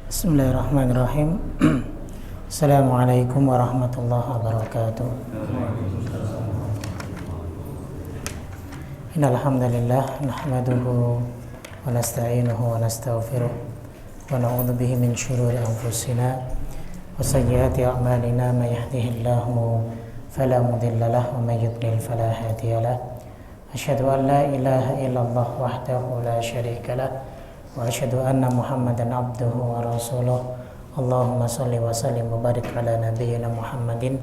Bismillahirrahmanirrahim. Assalamualaikum warahmatullahi wabarakatuh. Innal hamdalillah nahmaduhu wa nasta'inuhu wa nastaghfiruh wa na'udzu bihi min shururi anfusina wa sayyiati a'malina may yahdihillahu fala mudilla lahu wa may yudlil fala hadiya lahu. Asyhadu an la ilaha illallah wahdahu la syarika lahu wa asyhadu anna Muhammadan abduhu wa rasuluh. Allahumma shalli wa sallim wa barik ala nabiyyina Muhammadin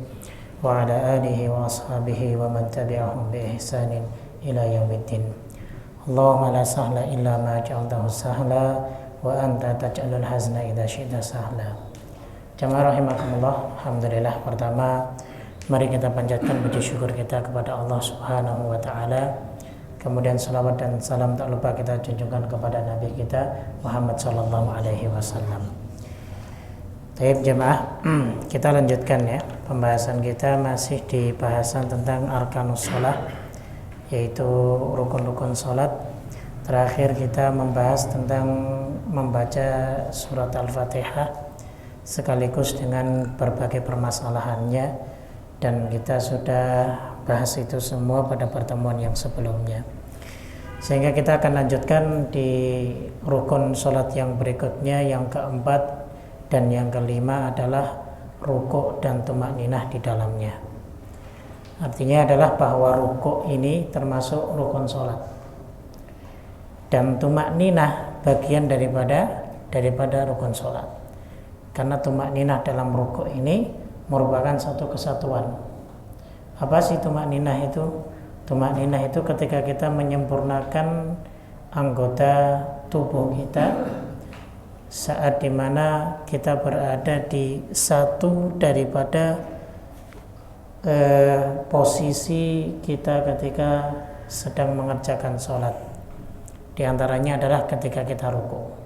wa ala alihi wa ashabihi wa man tabi'ahum bi ihsanin ila yaumiddin. Allahumma la sahla illa ma ja'altahu sahla wa anta taj'alul hazna idza syi'ta sahla. Jamaah rahimakumullah, alhamdulillah, pertama mari kita panjatkan puji syukur kita kepada Allah Subhanahu wa taala. Kemudian salawat dan salam tak lupa kita junjungkan kepada Nabi kita Muhammad sallallahu alaihi wasallam. Baik jemaah, kita lanjutkan ya. Pembahasan kita masih di bahasan tentang arkanus shalah, yaitu rukun-rukun salat. Terakhir kita membahas tentang membaca surat Al-Fatihah sekaligus dengan berbagai permasalahannya, dan kita sudah bahas itu semua pada pertemuan yang sebelumnya. Sehingga kita akan lanjutkan di rukun salat yang berikutnya, yang keempat dan yang kelima adalah rukuk dan tumakninah di dalamnya. Artinya adalah bahwa rukuk ini termasuk rukun salat dan tumakninah bagian daripada rukun salat. Karena tumakninah dalam rukuk ini merupakan satu kesatuan. Apa sih tumakninah itu? Tumakninah itu ketika kita menyempurnakan anggota tubuh kita saat dimana kita berada di satu daripada posisi kita ketika sedang mengerjakan sholat. Di antaranya adalah ketika kita rukuk.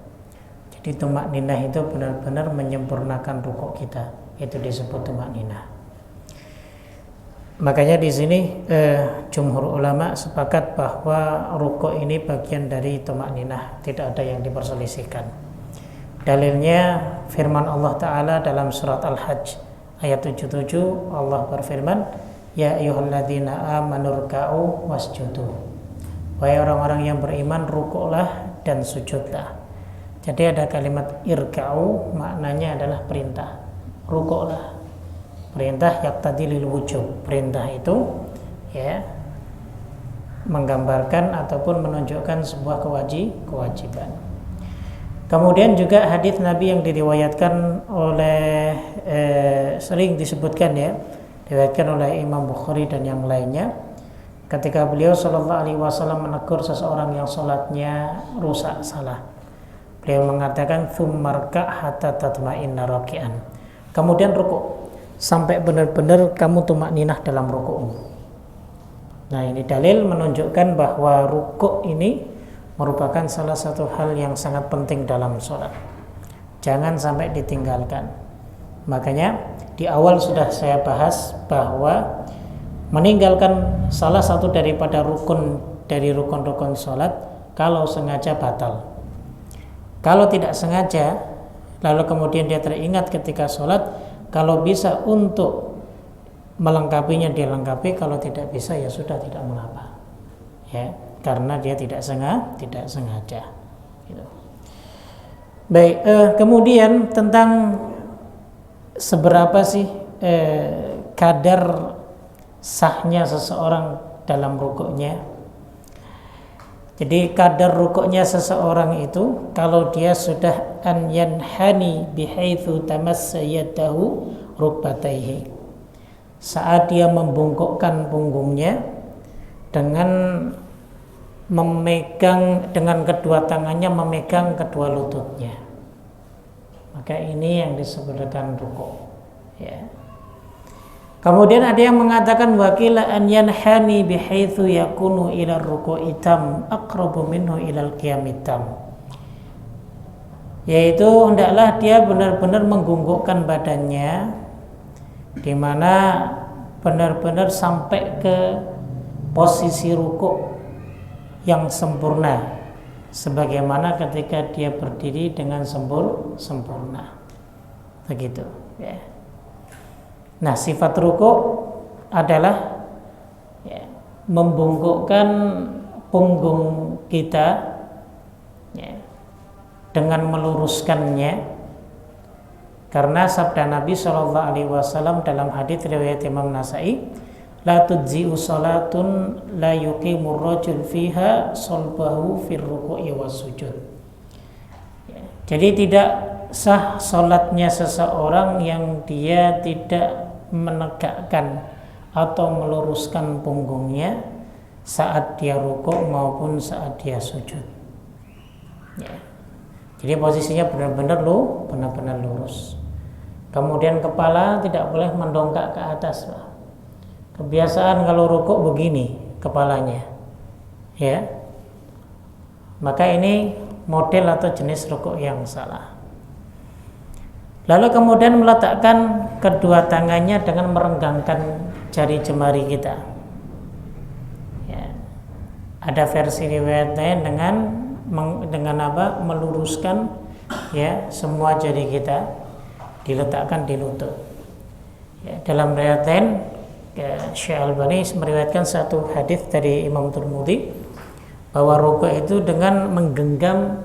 Jadi tumakninah itu benar-benar menyempurnakan rukuk kita. Itu disebut tumakninah. Makanya di sini jumhur ulama sepakat bahwa rukuk ini bagian dari tumakninah, tidak ada yang diperselisihkan. Dalilnya firman Allah Ta'ala dalam surat Al-Hajj ayat 77, Allah berfirman, ya ayyuhalladzina amanu ruk'u wasjudu. Wahai orang-orang yang beriman, rukuklah dan sujudlah. Jadi ada kalimat irka'u, maknanya adalah perintah. Rukuklah, perintah yaqtadilil wujub. Perintah itu ya menggambarkan ataupun menunjukkan sebuah kewajiban. Kemudian juga hadis Nabi yang diriwayatkan oleh sering disebutkan ya, diriwayatkan oleh Imam Bukhari dan yang lainnya, ketika beliau sallallahu alaihi wasallam menegur seseorang yang salatnya rusak, salah. Beliau mengatakan tsummarka hatta tatma'inna raki'an. Kemudian rukuk sampai benar-benar kamu tumakninah dalam rukukmu. Nah, ini dalil menunjukkan bahwa rukuk ini merupakan salah satu hal yang sangat penting dalam sholat. Jangan sampai ditinggalkan. Makanya di awal sudah saya bahas bahwa meninggalkan salah satu daripada rukun dari rukun-rukun sholat kalau sengaja batal. Kalau tidak sengaja lalu kemudian dia teringat ketika sholat, kalau bisa untuk melengkapinya dilengkapi, kalau tidak bisa ya sudah, tidak mengapa ya, karena dia tidak sengaja gitu. Baik, kemudian tentang seberapa sih kadar sahnya seseorang dalam rukuknya. Jadi kadar rukuknya seseorang itu kalau dia sudah an yanhani bihaitsu tamassa yadahu rukbataihi, saat dia membungkukkan punggungnya dengan memegang dengan kedua tangannya memegang kedua lututnya, maka ini yang disebutkan rukuk ya. Kemudian ada yang mengatakan wakila an yanhani bihaitsu yakunu ila ruku'i tam aqrabu minhu ila al-qiyamit tam, yaitu hendaklah dia benar-benar menggungkukkan badannya di mana benar-benar sampai ke posisi rukuk yang sempurna, sebagaimana ketika dia berdiri dengan sempurna. Begitu ya. Nah, sifat ruku' adalah ya, membungkukkan punggung kita ya, dengan meluruskannya, karena sabda Nabi SAW dalam hadits riwayat Imam Nasai, la tujzi'u salatun la yuqimur rajul fiha salbahu fir ruku'i was sujud. Ya, jadi tidak sah salatnya seseorang yang dia tidak menegakkan atau meluruskan punggungnya saat dia rukuk maupun saat dia sujud. Ya. Jadi posisinya benar-benar lurus. Kemudian kepala tidak boleh mendongak ke atas, Pak. Kebiasaan kalau rukuk begini kepalanya, ya. Maka ini model atau jenis rukuk yang salah. Lalu kemudian meletakkan kedua tangannya dengan merenggangkan jari jemari kita. Ya. Ada versi riwayat lain dengan apa? Meluruskan ya semua jari kita, diletakkan di lutut. Ya, dalam riwayat lain, ya, Syekh Albani meriwayatkan satu hadis dari Imam Tirmidzi bahwa rukuk itu dengan menggenggam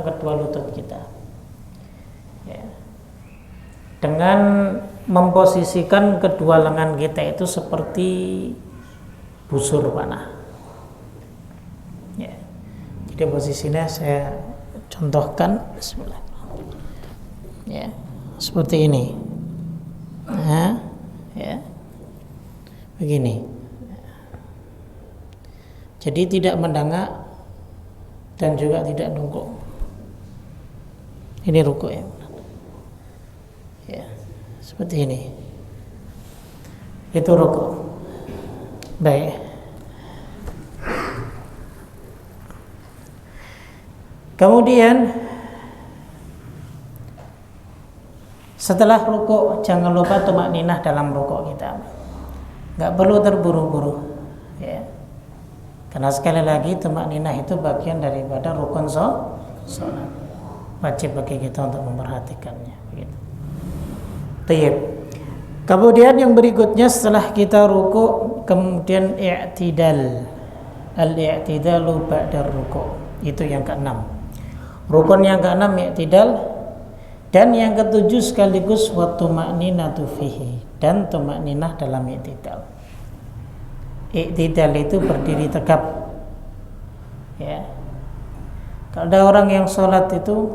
kedua lutut kita. Dengan memposisikan kedua lengan kita itu seperti busur panah. Ya. Jadi posisinya saya contohkan, bismillah. Ya, seperti ini. Nah, ya. Begini. Jadi tidak mendangak dan juga tidak dungkuk. Ini rukuk ya. Ya, seperti ini. Itu rukuk. Baik. Kemudian setelah rukuk jangan lupa tumakninah dalam rukuk kita. Enggak perlu terburu-buru. Ya. Karena sekali lagi tumakninah itu bagian daripada rukun salat. Wajib bagi kita untuk memperhatikannya. Begitu. Tayyib. Kemudian yang berikutnya setelah kita ruku, kemudian i'tidal. Al-i'tidalu ba'da ruku. Itu yang keenam. Rukun yang keenam i'tidal, dan yang ketujuh sekaligus wa tuma'ninatu fihi, dan tuma'ninah dalam i'tidal. I'tidal itu berdiri tegap. Ya. Kalau ada orang yang sholat itu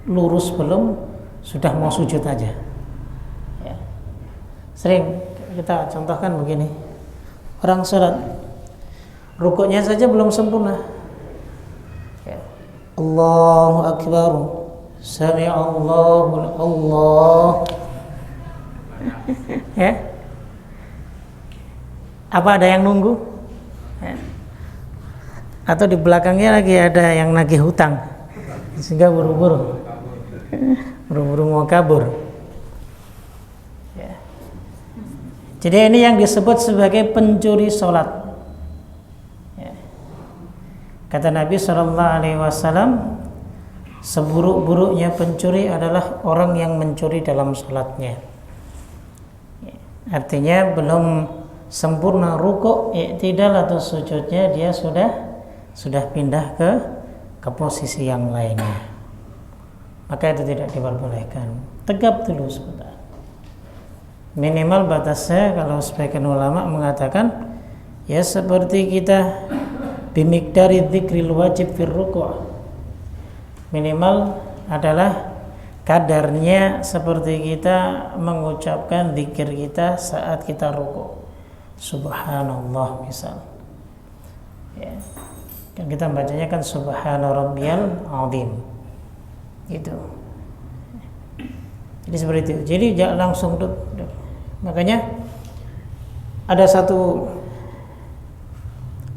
lurus belum, sudah mau sujud aja. Sering kita contohkan begini, orang sholat rukuknya saja belum sempurna, ya. Allahu Akbar, Sami'allahu Allah, ya. Apa ada yang nunggu? Ya. Atau di belakangnya lagi ada yang nagih hutang, sehingga buru-buru mau kabur. Jadi ini yang disebut sebagai pencuri sholat. Ya. Kata Nabi SAW, seburuk-buruknya pencuri adalah orang yang mencuri dalam sholatnya. Ya. Artinya belum sempurna rukuk, i'tidal atau sujudnya, dia sudah pindah ke posisi yang lainnya. Maka itu tidak diperbolehkan. Tegap dulu sebentar. Minimal batasnya kalau sebagian ulama mengatakan ya seperti kita bimikdari dzikril wajib fir ruku'. Minimal adalah kadarnya seperti kita mengucapkan zikir kita saat kita ruku'. Subhanallah misal. Ya. Dan kita bacanya kan subhana rabbiyal azim. Gitu. Jadi seperti itu. Jadi jangan langsung makanya ada satu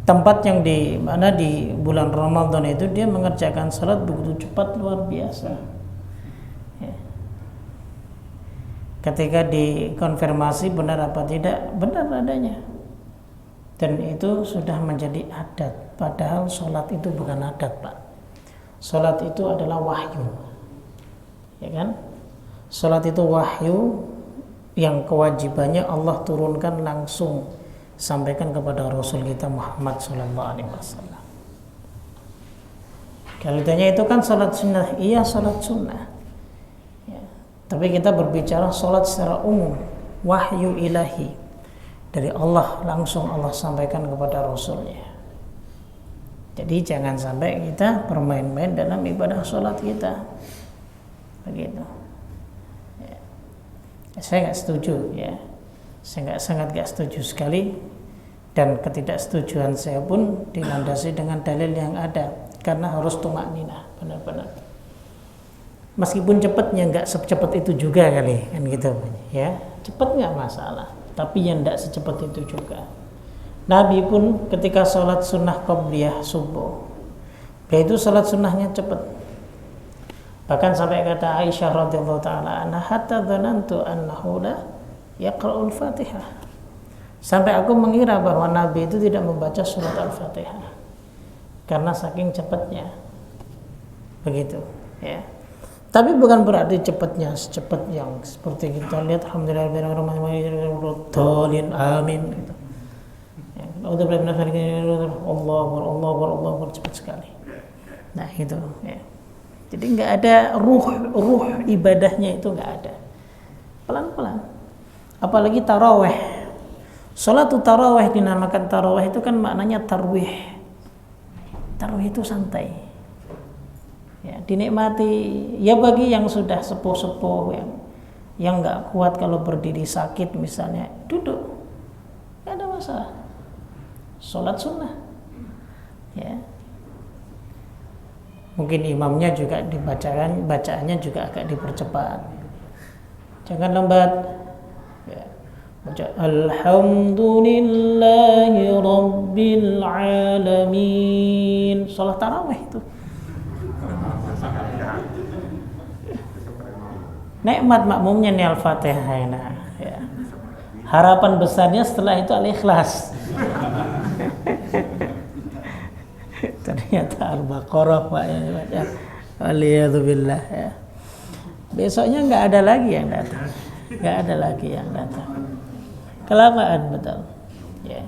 tempat yang di mana di bulan Ramadan itu dia mengerjakan salat begitu cepat, luar biasa. Ya. Ketika dikonfirmasi benar apa tidak, benar adanya. Dan itu sudah menjadi adat. Padahal sholat itu bukan adat, Pak. Sholat itu adalah wahyu, ya kan? Sholat itu wahyu yang kewajibannya Allah turunkan langsung sampaikan kepada Rasul kita Muhammad Sallallahu Alaihi Wasallam. Kalau ditanya itu kan sholat sunnah, iya sholat sunnah. Ya. Tapi kita berbicara sholat secara umum, wahyu ilahi dari Allah langsung Allah sampaikan kepada Rasulnya. Jadi jangan sampai kita bermain-main dalam ibadah sholat kita, begitu. Ya. Saya nggak setuju, ya. Saya sangat nggak setuju sekali, dan ketidaksetujuan saya pun dilandasi dengan dalil yang ada, karena harus tumakninah benar-benar. Meskipun cepatnya nggak secepat itu juga kali, kan gitu, ya. Cepat nggak masalah, tapi yang nggak secepat itu juga. Nabi pun ketika sholat sunnah qabliyah subuh, beliau itu sholat sunnahnya cepat. Bahkan sampai kata Aisyah radhiyallahu taala anha, hatta dzanantu annahu la yaqra'ul Fatihah. Sampai aku mengira bahwa Nabi itu tidak membaca surat Al-Fatihah karena saking cepatnya. Begitu, ya. Tapi bukan berarti cepatnya secepat yang seperti kita lihat alhamdulillahirrahmanirrahim amin gitu. Allah cepat sekali. Nah itu, ya. Jadi nggak ada ruh ibadahnya, itu nggak ada. Pelan-pelan. Apalagi taraweh. Sholatul taraweh dinamakan taraweh itu kan maknanya tarwih. Tarwih itu santai. Ya, dinikmati. Ya bagi yang sudah sepuh-sepuh, yang nggak kuat kalau berdiri sakit misalnya, duduk, nggak ada masalah. Sholat sunnah, ya. Mungkin imamnya juga bacaannya juga agak dipercepat, jangan lambat, ya. Baca Alhamdulillahi Rabbil Alamin. Sholat tarawih itu nikmat makmumnya nih Al-Fatihah, ya. Harapan besarnya setelah itu Al-Ikhlas. Ternyata Al-Baqarah, Pak, ya baca. Waliyadzubillah, ya. Besoknya nggak ada lagi yang datang, kelamaan betul, ya.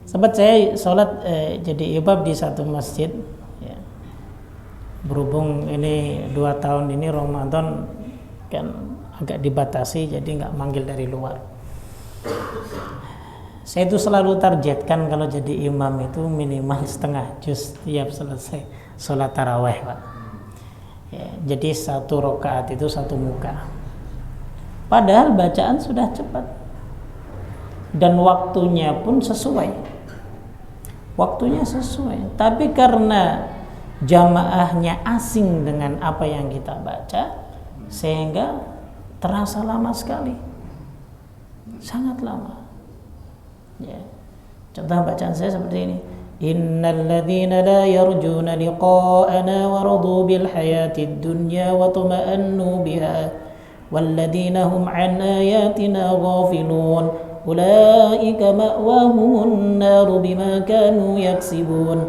Sempat saya sholat jadi imam di satu masjid, ya. Berhubung ini 2 tahun ini Ramadan kan agak dibatasi, jadi nggak manggil dari luar. Saya itu selalu targetkan kalau jadi imam itu minimal setengah juz tiap selesai sholat taraweh, Pak. Ya, jadi 1 rakaat itu 1 muka. Padahal bacaan sudah cepat dan waktunya pun sesuai. Tapi karena jamaahnya asing dengan apa yang kita baca, sehingga terasa lama sekali, sangat lama. Ya. Contoh bacaan saya seperti ini. Innal ladzina la yarjuna liqa'ana wa radu bil hayatid dunya wa tuma'annu biha wal ladzina hum an ayatina ghafilun ulaika ma'wahumun nar bima kanu yaksibun.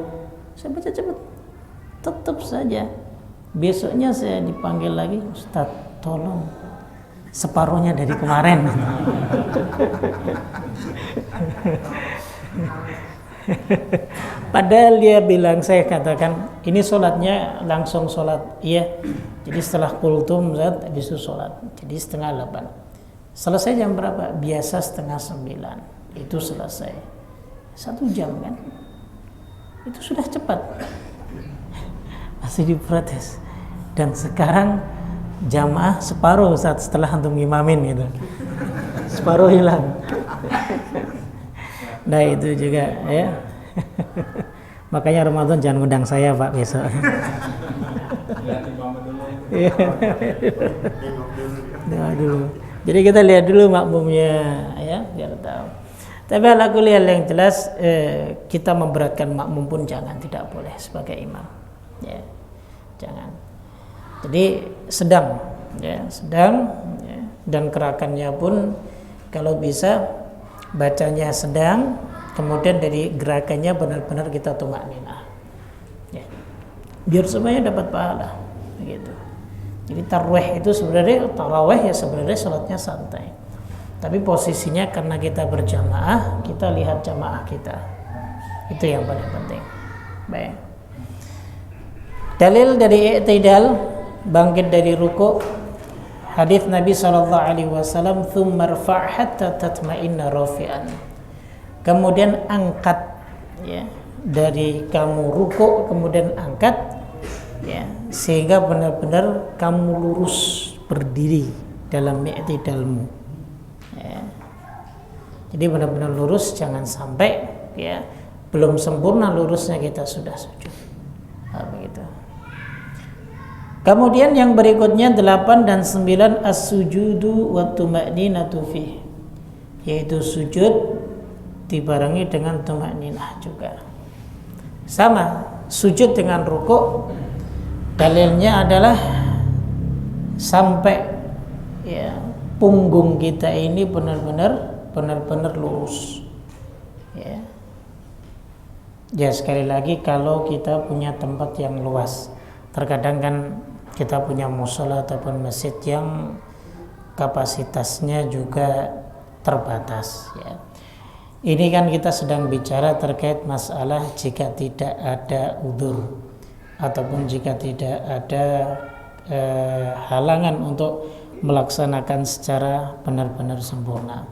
Saya baca cepat. Tetap saja besoknya saya dipanggil lagi, Ustaz, tolong separuhnya dari kemarin. Padahal dia bilang, saya katakan ini sholatnya langsung sholat, iya. Jadi setelah kultum Zat habis itu sholat, jadi 7:30. Selesai jam berapa? Biasa 8:30. Itu selesai 1 jam kan? Itu sudah cepat. Masih diprotes. Dan sekarang jamaah separuh saat setelah antum ngimamin gitu, separuh hilang. Nah itu juga, ya. Makanya Ramadan jangan undang saya, Pak, besok. Lihat dulu. Jadi kita lihat dulu makmumnya, ya, biar tahu. Tapi ala kulli hal yang jelas, kita memberatkan makmum pun jangan, tidak boleh sebagai imam, ya, jangan. Jadi sedang, ya, dan gerakannya pun kalau bisa bacanya sedang, kemudian dari gerakannya benar-benar kita tumakninah, ya. Biar semuanya dapat pahala, begitu. Jadi tarawih itu sebenarnya salatnya santai. Tapi posisinya karena kita berjamaah, kita lihat jamaah kita. Itu yang paling penting. Baik. Dalil dari i'tidal, bangkit dari ruku', hadis Nabi SAW, "Tsumma rfa' hatta tatma'inna rafi'an." Kemudian angkat, ya, dari kamu ruku', kemudian angkat, ya, sehingga benar-benar kamu lurus berdiri dalam i'tidalmu, ya. Jadi benar-benar lurus, jangan sampai, ya, belum sempurna lurusnya kita sudah sujud. Nah, begitu. Kemudian yang berikutnya 8 dan 9, as-sujudu wa tuma'ninatu fi, yaitu sujud dibarengi dengan tuma'ninah juga. Sama, sujud dengan rukuk, dalilnya adalah sampai, ya, punggung kita ini benar-benar lurus, ya. Ya, sekali lagi, kalau kita punya tempat yang luas, terkadang kan kita punya mushola ataupun masjid yang kapasitasnya juga terbatas, ya. Ini kan kita sedang bicara terkait masalah jika tidak ada udzur ataupun jika tidak ada halangan untuk melaksanakan secara benar-benar sempurna.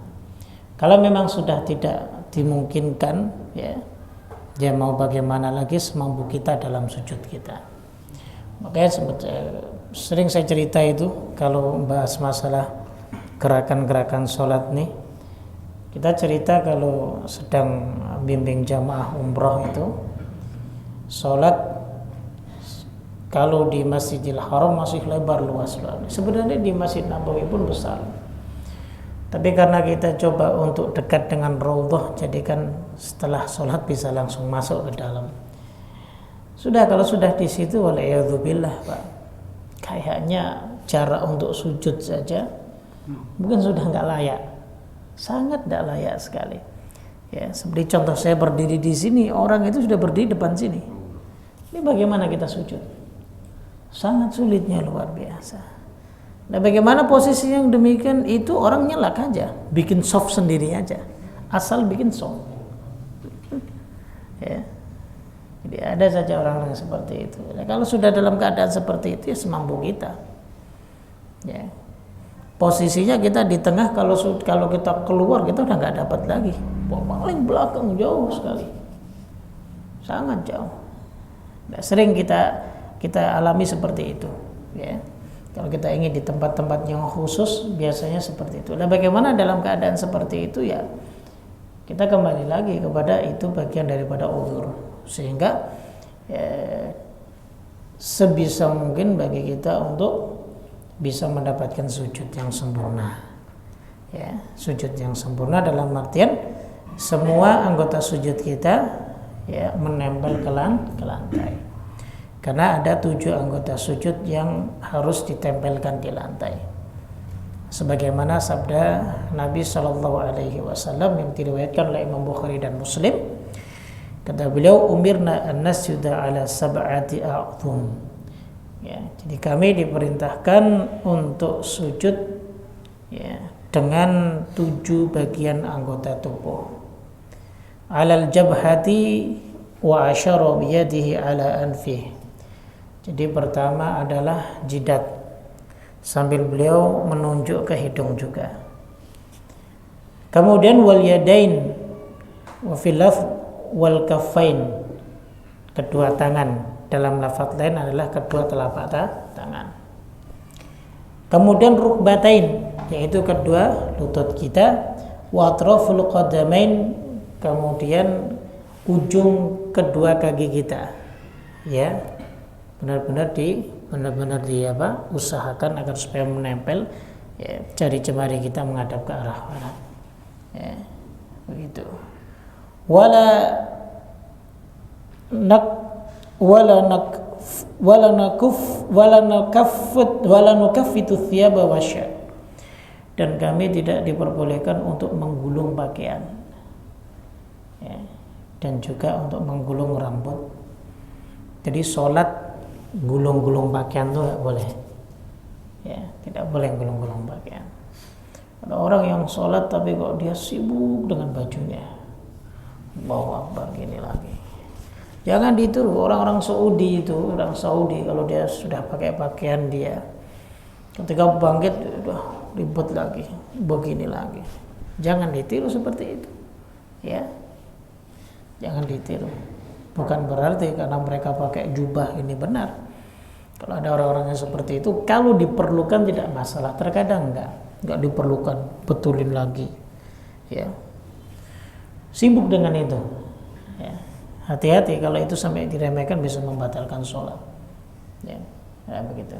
Kalau memang sudah tidak dimungkinkan, ya mau bagaimana lagi semampu kita dalam sujud kita. Makanya sering saya cerita itu kalau bahas masalah gerakan-gerakan sholat nih, kita cerita kalau sedang bimbing jamaah umroh itu, sholat kalau di Masjidil Haram masih lebar luas banget. Sebenarnya di Masjid Nabawi pun besar. Tapi karena kita coba untuk dekat dengan Raudhah, jadi kan setelah sholat bisa langsung masuk ke dalam. Sudah, kalau sudah di situ, wala'iyadzubillah, Pak, kayaknya jarak untuk sujud saja mungkin sudah nggak layak, sangat nggak layak sekali. Ya, seperti contoh saya berdiri di sini, orang itu sudah berdiri depan sini. Ini bagaimana kita sujud? Sangat sulitnya, luar biasa. Nah, bagaimana posisi yang demikian itu, orang nyelak aja, bikin soft sendiri aja, asal bikin soft. Ya. Jadi ada saja orang yang seperti itu. Nah, kalau sudah dalam keadaan seperti itu, ya semampu kita. Ya. Posisinya kita di tengah, kalau kita keluar kita udah nggak dapat lagi. Paling belakang jauh sekali, sangat jauh. Nah, sering kita alami seperti itu. Ya. Kalau kita ingin di tempat-tempat yang khusus, biasanya seperti itu. Nah, bagaimana dalam keadaan seperti itu, ya kita kembali lagi kepada itu bagian daripada uzur. Sehingga sebisa mungkin bagi kita untuk bisa mendapatkan sujud yang sempurna, ya, sujud yang sempurna dalam artian semua anggota sujud kita, ya, menempel ke lantai, karena ada 7 anggota sujud yang harus ditempelkan di lantai, sebagaimana sabda Nabi SAW yang diriwayatkan oleh Imam Bukhari dan Muslim. Kata beliau, umirna an nasjuda ala sab'ati a'dhum. Ya, jadi kami diperintahkan untuk sujud, ya, dengan 7 bagian anggota tubuh. Alal jabhati wa asyara biyadihi ala anfih. Jadi pertama adalah jidat, sambil beliau menunjuk ke hidung juga. Kemudian wal yadain wa fil lafz wal kaffain, kedua tangan, dalam lafaz lain adalah kedua telapak tangan. Kemudian rukbatain, yaitu kedua lutut kita, wa atraful qadamain, kemudian ujung kedua kaki kita, ya, benar-benar di usahakan agar supaya menempel, ya, jari jemari kita menghadap ke arah barat, ya, begitu. Wala nukaffitu thiyaba wasya, dan kami tidak diperbolehkan untuk menggulung pakaian, ya. dan juga untuk menggulung rambut. Jadi sholat gulung-gulung pakaian itu nggak boleh, ya, tidak boleh gulung-gulung pakaian. Ada orang yang sholat tapi kok dia sibuk dengan bajunya, bawa begini lagi. Jangan ditiru orang-orang Saudi itu, orang Saudi kalau dia sudah pakai pakaian dia, ketika bangkit udah ribet lagi, begini lagi. Jangan ditiru seperti itu, ya. Jangan ditiru. Bukan berarti karena mereka pakai jubah ini benar. Kalau ada orang-orang yang seperti itu, kalau diperlukan tidak masalah. Terkadang enggak diperlukan, betulin lagi, ya. Sibuk dengan itu, ya. Hati-hati kalau itu sampai diremehkan bisa membatalkan sholat, ya, begitu.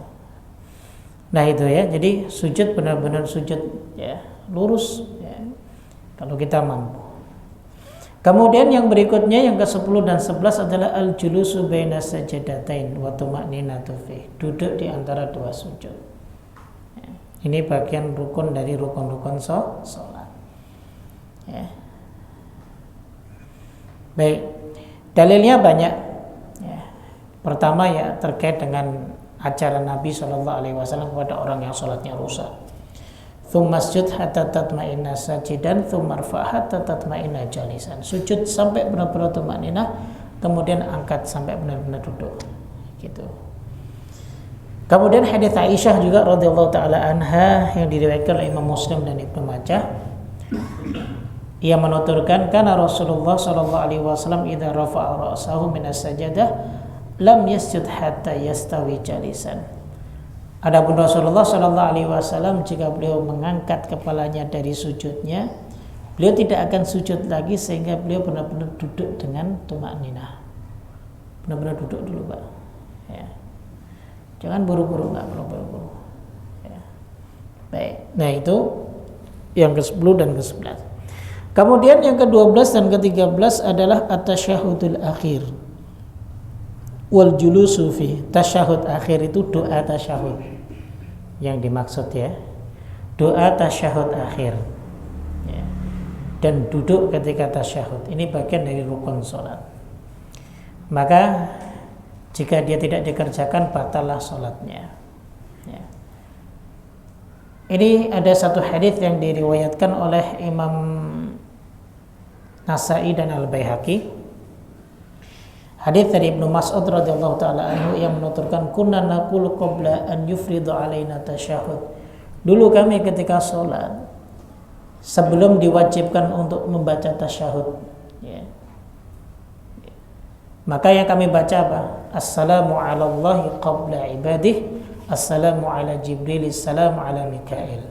Nah itu ya, jadi sujud benar-benar sujud, ya, lurus, ya, kalau kita mampu. Kemudian yang berikutnya yang ke-10 dan 11 adalah al-julusu baina sajadatain wa tuma'ninatu fi, duduk di antara dua sujud. Ya, ini bagian rukun dari rukun-rukun sholat, ya. Baik. Dalilnya banyak, ya. Pertama ya terkait dengan ajaran Nabi SAW kepada orang yang sholatnya rusak. Tsummasjud hatta tatma'inna sajidan tsummarfa hatta tatma'inna jalisan. Sujud sampai benar-benar tumanina, kemudian angkat sampai benar-benar duduk. Gitu. Kemudian hadits Aisyah juga radhiyallahu taala anha yang diriwayatkan oleh Imam Muslim dan Ibnu Majah. Ia menuturkan karena Rasulullah sallallahu alaihi wasallam idza rafa'a ra'sahu minas sajadah lam yasjud hatta yastawi jalisan. Adapun Rasulullah sallallahu alaihi wasallam jika beliau mengangkat kepalanya dari sujudnya, beliau tidak akan sujud lagi sehingga beliau benar-benar duduk dengan tumakninah. Benar-benar duduk dulu, Pak. Ya. Jangan buru-buru, enggak perlu buru-buru. Ya. Baik. Nah, itu yang ke-10 dan ke-11. Kemudian yang ke-12 dan ke-13 adalah at-tasyahudul akhir wal julusu fi. Tasyahud akhir itu doa tasyahud yang dimaksud, ya, doa tasyahud akhir, ya. Dan duduk ketika tasyahud ini bagian dari rukun sholat. Maka jika dia tidak dikerjakan batallah sholatnya, ya. Ini ada satu hadis yang diriwayatkan oleh Imam Nasai dan Al-Baihaqi. Hadis dari Ibnu Mas'ud radhiyallahu taala anhu yang menuturkan kunna naqulu qabla an yufridu alaina tasyahud. Dulu kami ketika sholat sebelum diwajibkan untuk membaca tasyahud, ya, maka yang kami baca apa? Assalamu ala Allahi qabla ibadih, assalamu ala Jibril, assalamu ala Mikail.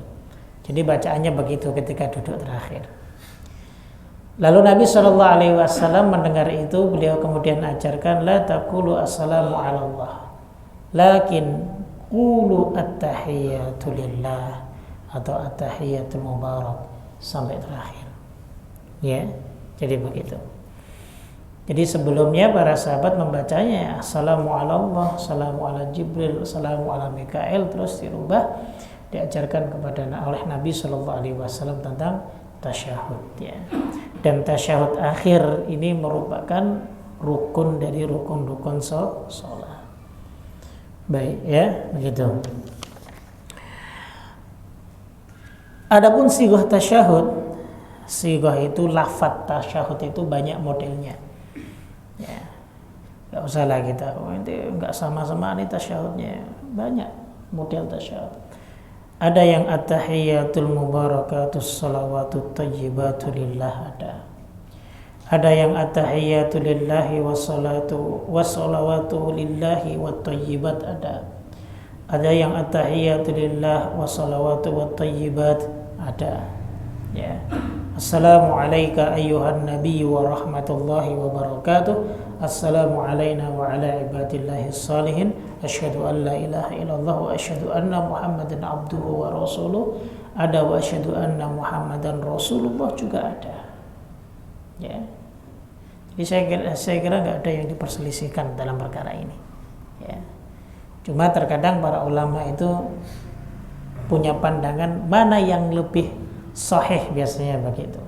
Jadi bacaannya begitu ketika duduk terakhir. Lalu Nabi SAW mendengar itu, beliau kemudian ajarkan la taqulu assalamu ala Allah, lakin qulu at-tahiyyatu lillah atau at-tahiyyatul mubarak sampai terakhir. Ya, jadi begitu. Jadi sebelumnya para sahabat membacanya assalamu ala Allah, assalamu ala Jibril, assalamu ala Mikail, terus dirubah diajarkan kepada oleh Nabi SAW tentang tasyahud, ya. Dan tasyahud akhir ini merupakan rukun dari rukun-rukun sholat. Baik, ya, begitu. Adapun sighah tasyahud, sighah itu lafaz tasyahud itu banyak modelnya, ya. Gak usah lah kita, ini nggak sama-sama nih tasyahudnya, banyak model tasyahud. Ada yang at-tahiyyatul mubarakatus salawatut thayyibatu lillah ada. Ada yang at-tahiyyatu lillahi wassalawatu lillahi wat thayyibat ada. Ada yang at-tahiyyatu lillah wassalawatu wat thayyibat ada. Ya. Assalamu alayka ayyuhan nabiy wa rahmatullahi wa barakatuh. Assalamu alayna wa ala ibadillahi salihin. Asyhadu an la ilaha illallah wa asyhadu anna Muhammadan abduhu wa rasuluh. Ada wa asyhadu anna Muhammadan rasulullah juga ada. Ya. Jadi saya kira nggak ada yang diperselisihkan dalam perkara ini. Ya. Cuma terkadang para ulama itu punya pandangan mana yang lebih sahih, biasanya begitu,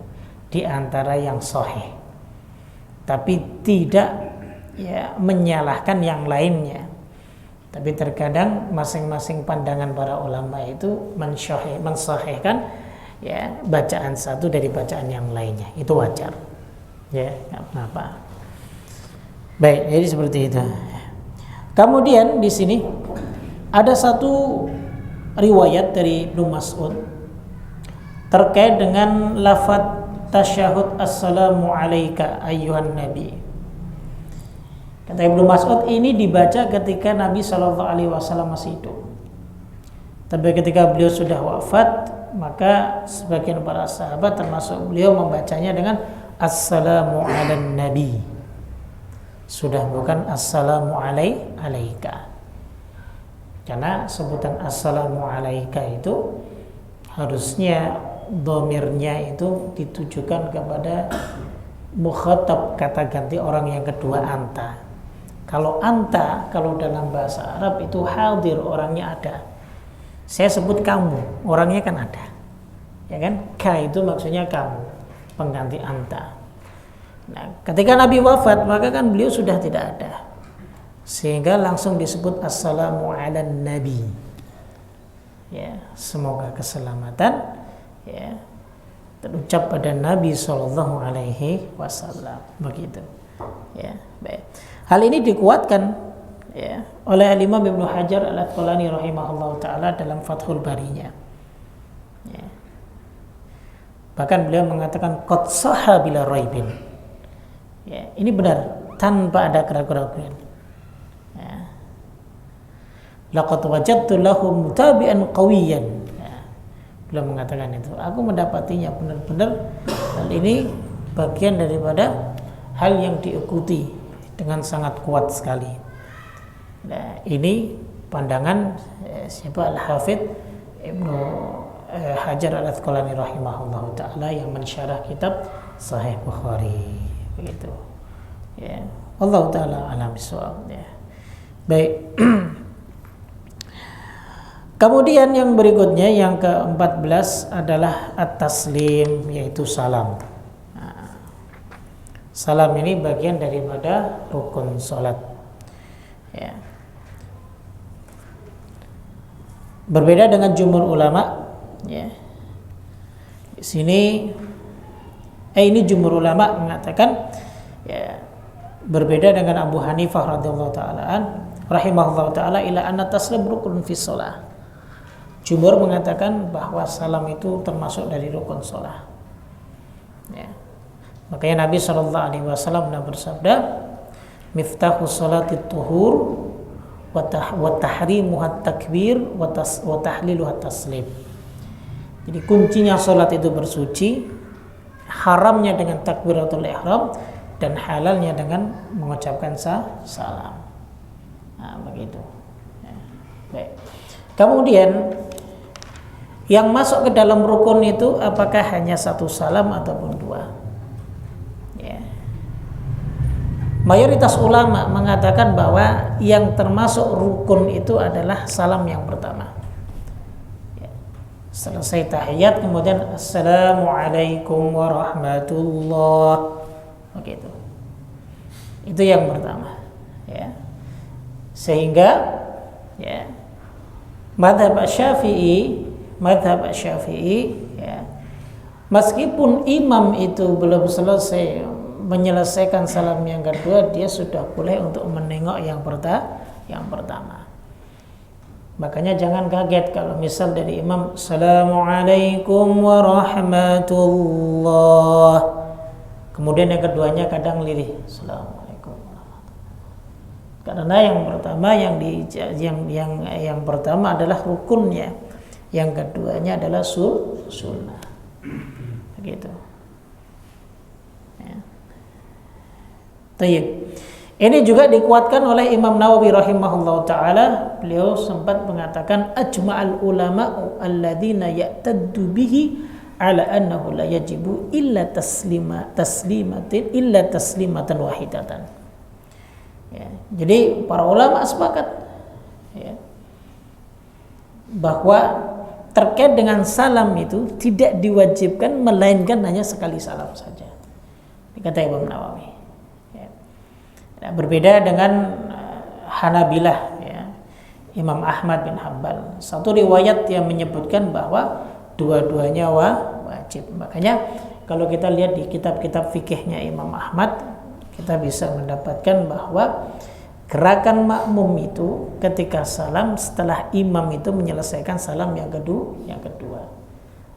di antara yang sahih. tapi tidak menyalahkan yang lainnya. Tapi terkadang masing-masing pandangan para ulama itu mensahihkan bacaan satu dari bacaan yang lainnya, itu wajar, nggak apa-apa. Baik, jadi seperti itu. Kemudian di sini ada satu riwayat dari Ibnu Mas'ud terkait dengan lafaz tasyahud assalamu alayka ayyuhan nabi. Kata Ibnu Mas'ud, ini dibaca ketika Nabi SAW masih hidup. Tapi ketika beliau sudah wafat, maka sebagian para sahabat termasuk beliau membacanya dengan assalamu ala nabi. Sudah bukan assalamu alayka. Karena sebutan assalamu alayka itu harusnya dhamirnya itu ditujukan kepada mukhatab, kata ganti orang yang kedua, anta. Kalau anta, kalau dalam bahasa Arab itu hadir, orangnya ada. Saya sebut kamu, orangnya kan ada, ya kan? Ka itu maksudnya kamu, pengganti anta. Nah, ketika Nabi wafat, maka kan beliau sudah tidak ada, sehingga langsung disebut assalamu ala nabi. Semoga keselamatan terucap pada Nabi SAW, begitu. Baik. Hal ini dikuatkan oleh Imam Ibnu Hajar Al-Asqalani rahimahullah taala dalam Fathul Barinya. Bahkan beliau mengatakan qad sahha bila raibin. Ini benar tanpa ada keraguan-keraguan. Laqad wajadtu lahu mutabi'an qawiyan. Beliau mengatakan itu. Aku mendapatinya benar-benar hal ini bagian daripada hal yang diikuti dengan sangat kuat sekali. Nah, ini pandangan siapa Al-Hafidz Ibnu Hajar Al-Asqalani rahimahullah taala yang mensyarah kitab Sahih Bukhari. Begitu. Allah taala alam bisawab. Baik. Kemudian yang berikutnya, yang ke-14 adalah at-taslim, yaitu salam. Salam ini bagian daripada rukun salat. Berbeda dengan jumhur ulama, di sini ini jumhur ulama mengatakan berbeda dengan Abu Hanifah radhiyallahu taala rahimahullahu taala ila anna taslim rukun fi shalah. Jumhur mengatakan bahwa salam itu termasuk dari rukun shalah. Makanya Nabi SAW bersabda, miftahu sholatit tuhur wa tahrimuhat takbir wa tahliluhat taslim. Jadi kuncinya sholat itu bersuci, haramnya dengan takbiratul ihram, dan halalnya dengan mengucapkan salam. Nah, begitu. Baik. Kemudian yang masuk ke dalam rukun itu apakah hanya satu salam ataupun dua? Mayoritas ulama mengatakan bahwa yang termasuk rukun itu adalah salam yang pertama. Selesai tahiyat kemudian assalamualaikum warahmatullah, begitu. Itu yang pertama. Sehingga madhab Syafi'i meskipun imam itu belum selesai menyelesaikan salam yang kedua, dia sudah boleh untuk menengok yang pertama. Makanya jangan kaget kalau misal dari imam assalamualaikum warahmatullah, kemudian yang keduanya kadang lirih assalamualaikum warahmatullah. Karena yang pertama yang pertama adalah rukunnya, yang keduanya adalah sunnah. Begitu. Ini juga dikuatkan oleh Imam Nawawi rahimahullah taala. Beliau sempat mengatakan ajma'al ulama'u alladzina ya'taddu bihi ala annahu la yajibu illa taslimatan wahidatan. Jadi para ulama sepakat bahwa terkait dengan salam itu tidak diwajibkan melainkan hanya sekali salam saja. Dikata Imam Nawawi. Nah, berbeda dengan Hanabilah, ya, Imam Ahmad bin Hanbal. Satu riwayat yang menyebutkan bahwa dua-duanya wajib. Makanya kalau kita lihat di kitab-kitab fikihnya Imam Ahmad, kita bisa mendapatkan bahwa gerakan makmum itu ketika salam setelah imam itu menyelesaikan salam yang kedua.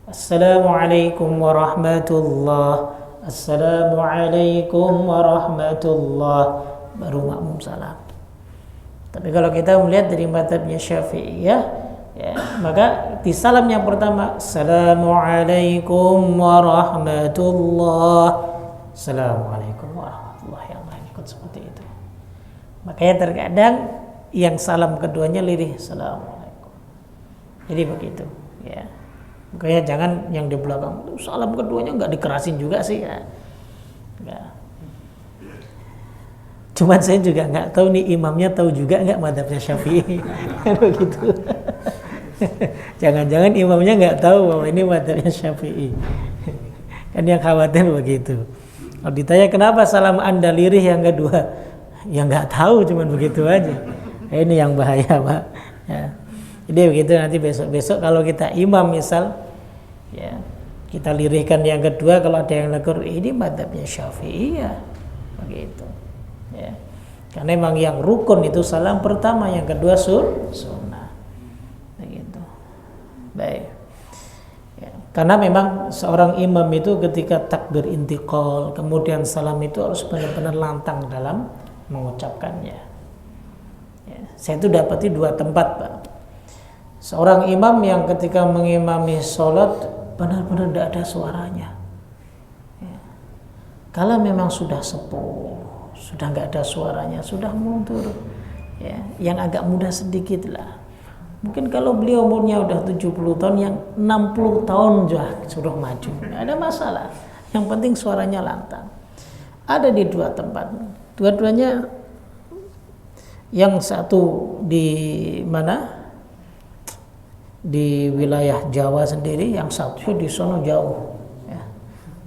Assalamualaikum warahmatullah. Assalamualaikum warahmatullah. Baru makmum salam. Tapi kalau kita melihat dari mazhabnya Syafi'iyah, ya, maka di salam yang pertama, Assalamualaikum warahmatullah. Assalamualaikum warahmatullahi wabarakatuh, seperti itu. Makanya terkadang yang salam keduanya lirih, Assalamualaikum. Jadi begitu, ya. Makanya jangan yang di belakang salam keduanya nggak dikerasin juga sih, ya. Nggak. Cuman saya juga nggak tahu nih imamnya tahu juga nggak mazhabnya Syafi'i, kan begitu. Jangan-jangan imamnya nggak tahu bahwa ini mazhabnya Syafi'i, kan yang khawatir begitu. Kalau ditanya kenapa salam Anda lirih yang kedua, ya nggak tahu, cuman begitu aja. Ini yang bahaya, Pak. Ya. Jadi begitu, nanti besok-besok kalau kita imam misal, ya kita lirihkan yang kedua, kalau ada yang negur ini mazhabnya Syafi'i, ya begitu. Ya. Karena memang yang rukun itu salam pertama, yang kedua sunnah. Begitu. Baik. Ya. Karena memang seorang imam itu ketika takbir intiqal, kemudian salam itu harus benar-benar lantang dalam mengucapkannya. Ya. Saya itu dapati dua tempat, Pak. Seorang imam yang ketika mengimami sholat benar-benar tidak ada suaranya. Ya. Kalau memang sudah sepuh, sudah nggak ada suaranya, sudah mundur, ya, yang agak muda sedikit lah. Mungkin kalau beliau umurnya udah 70 tahun, yang 60 tahun sudah maju, nggak ada masalah. Yang penting suaranya lantang. Ada di dua tempat, dua-duanya, yang satu di mana? Di wilayah Jawa sendiri, yang satu di sono jauh, ya.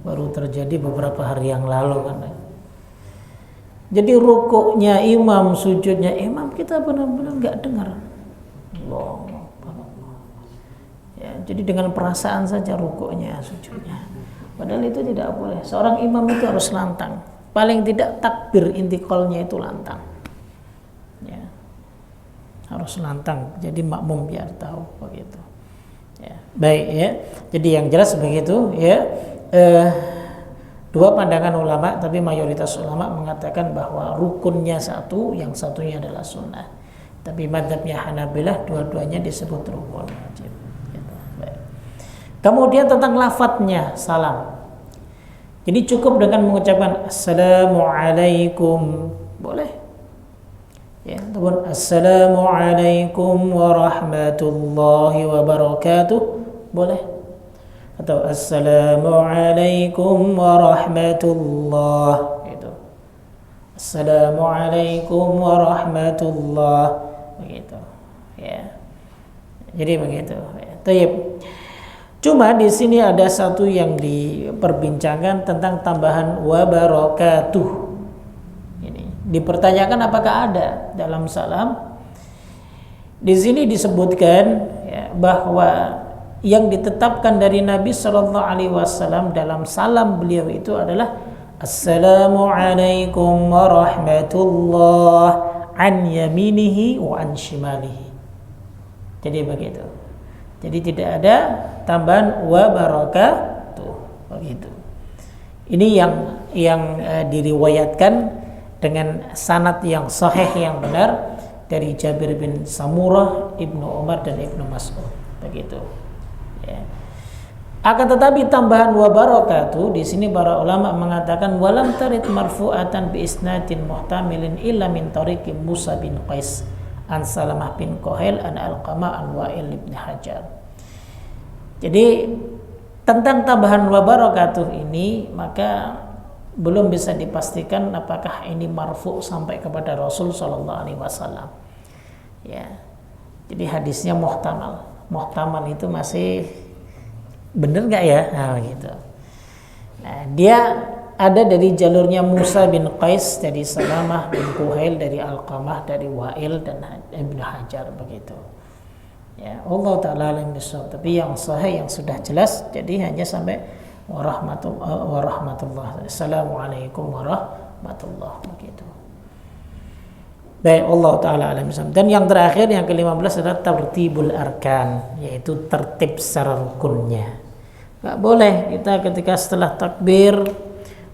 Baru terjadi beberapa hari yang lalu kan. Jadi rukuknya imam, sujudnya imam, kita benar-benar nggak dengar. Allah. Ya, jadi dengan perasaan saja rukuknya, sujudnya. Padahal itu tidak boleh. Seorang imam itu harus lantang. Paling tidak takbir intiqalnya itu lantang. Ya. Harus lantang. Jadi makmum biar tahu begitu. Ya. Baik, ya. Jadi yang jelas begitu, ya. Dua pandangan ulama, tapi mayoritas ulama mengatakan bahwa rukunnya satu, yang satunya adalah sunnah. Tapi mazhabnya Hanabilah dua-duanya disebut rukun wajib. Gitu. Baik. Kemudian tentang lafadznya salam. Jadi cukup dengan mengucapkan Assalamualaikum, boleh. Ya, ataupun Assalamualaikum warahmatullahi wabarakatuh, boleh. Atau Assalamualaikum warahmatullah, gitu. Assalamualaikum warahmatullah, begitu, ya. Jadi begitu, ya. Taib. Cuma di sini ada satu yang diperbincangkan tentang tambahan wabarakatuh. Ini dipertanyakan apakah ada dalam salam. Di sini disebutkan, ya, bahwa yang ditetapkan dari Nabi Shallallahu Alaihi Wasallam dalam salam beliau itu adalah Assalamualaikum warahmatullah an yaminihi wa an shimalihi. Jadi begitu. Jadi tidak ada tambahan wa barakatuh, begitu. Ini yang diriwayatkan dengan sanad yang sahih yang benar dari Jabir bin Samurah, Ibnu Umar dan Ibnu Mas'ud, begitu. Ya. Akan tetapi tambahan wa barakatuh di sini para ulama mengatakan walam tarid marfu'atan bi isnadin muhtamilin illa min tariqi Musa bin Qais an Salamah bin Qahail an Alqamah an Wa'il bin Hajar. Jadi tentang tambahan wa barakatuh ini maka belum bisa dipastikan apakah ini marfu' sampai kepada Rasul sallallahu alaihi wasallam. Ya. Jadi hadisnya muhtamal. Muhtamal itu masih benar nggak ya? Nah, gitu. Nah, dia ada dari jalurnya Musa bin Qais, dari Salamah bin Kuhail, dari Alqamah, dari Wa'il dan Ibnu Hajar begitu. Ya, Allah taala alim bisawab. Tapi yang sahih yang sudah jelas, jadi hanya sampai warahmatullah. Assalamualaikum warahmatullah begitu. Baik, Allah taala alim bisawab. Dan yang terakhir yang ke-15 adalah tartibul arkan, yaitu tertib secara rukunnya. Enggak boleh kita ketika setelah takbir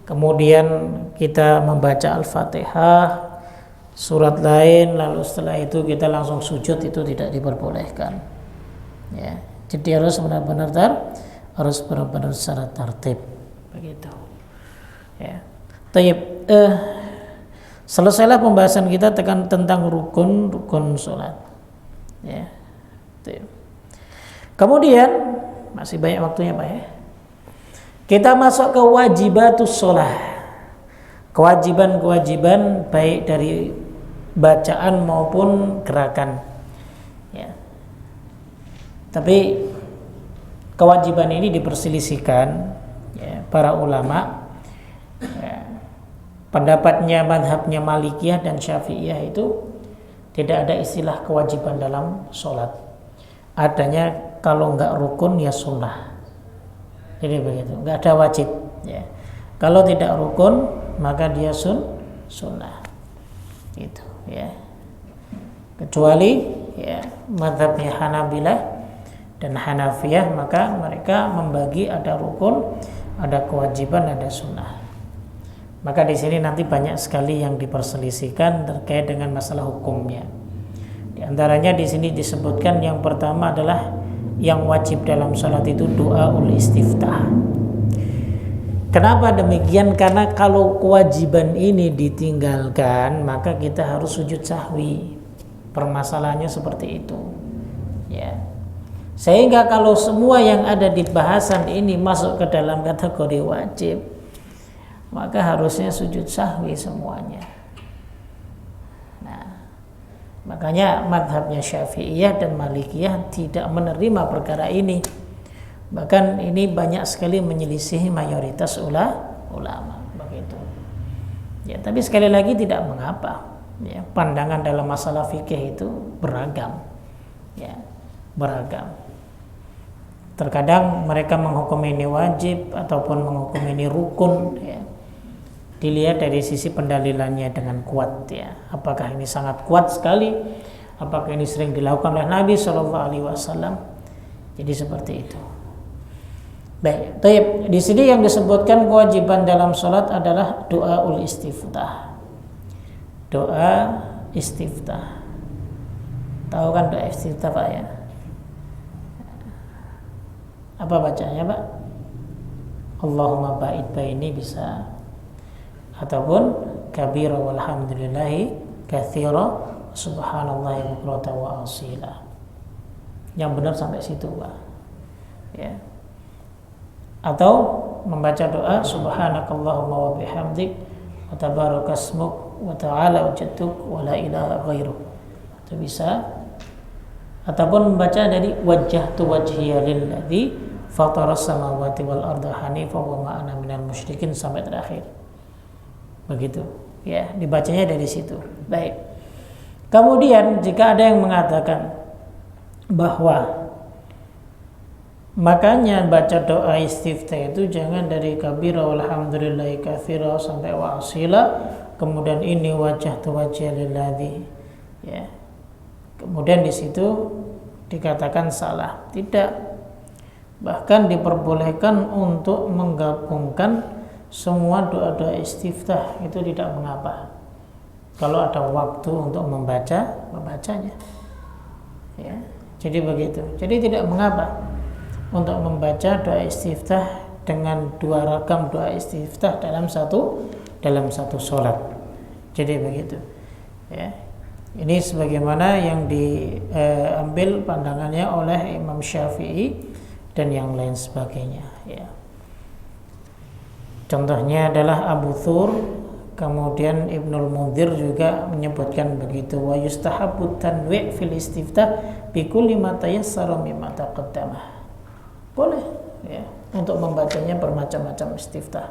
kemudian kita membaca Al-Fatihah, surat lain, lalu setelah itu kita langsung sujud, itu tidak diperbolehkan. Ya, jadi harus benar-benar secara tertib begitu. Ya. Taib. Selesailah pembahasan kita tentang rukun salat. Ya. Taib. Kemudian masih banyak waktunya Pak ya. Kita masuk ke wajibatus sholah, kewajiban baik dari bacaan maupun gerakan. Ya. Tapi kewajiban ini diperselisihkan ya, para ulama. Ya. Pendapatnya madhabnya Malikiyah dan Syafi'iyah itu tidak ada istilah kewajiban dalam sholat. Adanya kalau enggak rukun ya sunnah. Jadi begitu, nggak ada wajib. Ya. Kalau tidak rukun maka dia sunnah. Gitu, ya. Kecuali ya mazhabnya Hanabilah dan Hanafiyah, maka mereka membagi ada rukun, ada kewajiban, ada sunnah. Maka di sini nanti banyak sekali yang diperselisihkan terkait dengan masalah hukumnya. Di antaranya di sini disebutkan yang pertama adalah yang wajib dalam salat itu doaul istiftah. Kenapa demikian? Karena kalau kewajiban ini ditinggalkan maka kita harus sujud sahwi. Permasalahannya seperti itu. Ya. Sehingga kalau semua yang ada di bahasan ini masuk ke dalam kategori wajib, maka harusnya sujud sahwi semuanya. Makanya madhabnya Syafi'iyah dan Malikiyah tidak menerima perkara ini. Bahkan ini banyak sekali menyelisihi mayoritas ulama begitu. Ya, tapi sekali lagi tidak mengapa. Ya, pandangan dalam masalah fikih itu beragam. Ya, beragam. Terkadang mereka menghukum ini wajib ataupun menghukum ini rukun. Ya. Dilihat dari sisi pendalilannya dengan kuat ya. Apakah ini sangat kuat sekali? Apakah ini sering dilakukan oleh Nabi SAW? Jadi seperti itu. Baik, taib. Di sini yang disebutkan kewajiban dalam sholat adalah doaul istiftah. Doa istiftah. Tahu kan doa istiftah Pak ya? Apa bacanya Pak? Allahumma ba'id baini bisa, ataupun kabira walhamdulillahi katsira subhanallahi bukrata wa asila. Yang benar sampai situ Pak. Ya. Atau membaca doa subhanakallahumma wa bihamdik wa tabarakasmuk wa ta'ala wajadtuk wa la ilaha ghairuk. Itu bisa. Ataupun membaca dari wajjahtu wajhiya lilladzi fataras samawati wal arda hanifa wa ma ana minal musyrikin sampai terakhir. Begitu ya, dibacanya dari situ. Baik. Kemudian jika ada yang mengatakan bahwa makanya baca doa istiftah itu jangan dari kabira walhamdulillahi katsira sampai wa asila, kemudian ini wajjahtu wajhiya lilladzi ya. Kemudian di situ dikatakan salah. Tidak. Bahkan diperbolehkan untuk menggabungkan semua doa-doa istiftah, itu tidak mengapa. Kalau ada waktu untuk membacanya. Ya, jadi begitu. Jadi tidak mengapa untuk membaca doa istiftah dengan dua ragam doa istiftah dalam satu sholat. Jadi begitu. Ya. Ini sebagaimana yang diambil pandangannya oleh Imam Syafi'i dan yang lain sebagainya. Ya. Contohnya adalah Abu Thur, kemudian Ibnul Mundhir juga menyebutkan begitu. Wa yustahabbu tanwi' fil istiftah bi kulli ma tayassara mimma taqaddama. Boleh ya untuk membacanya bermacam-macam istiftah.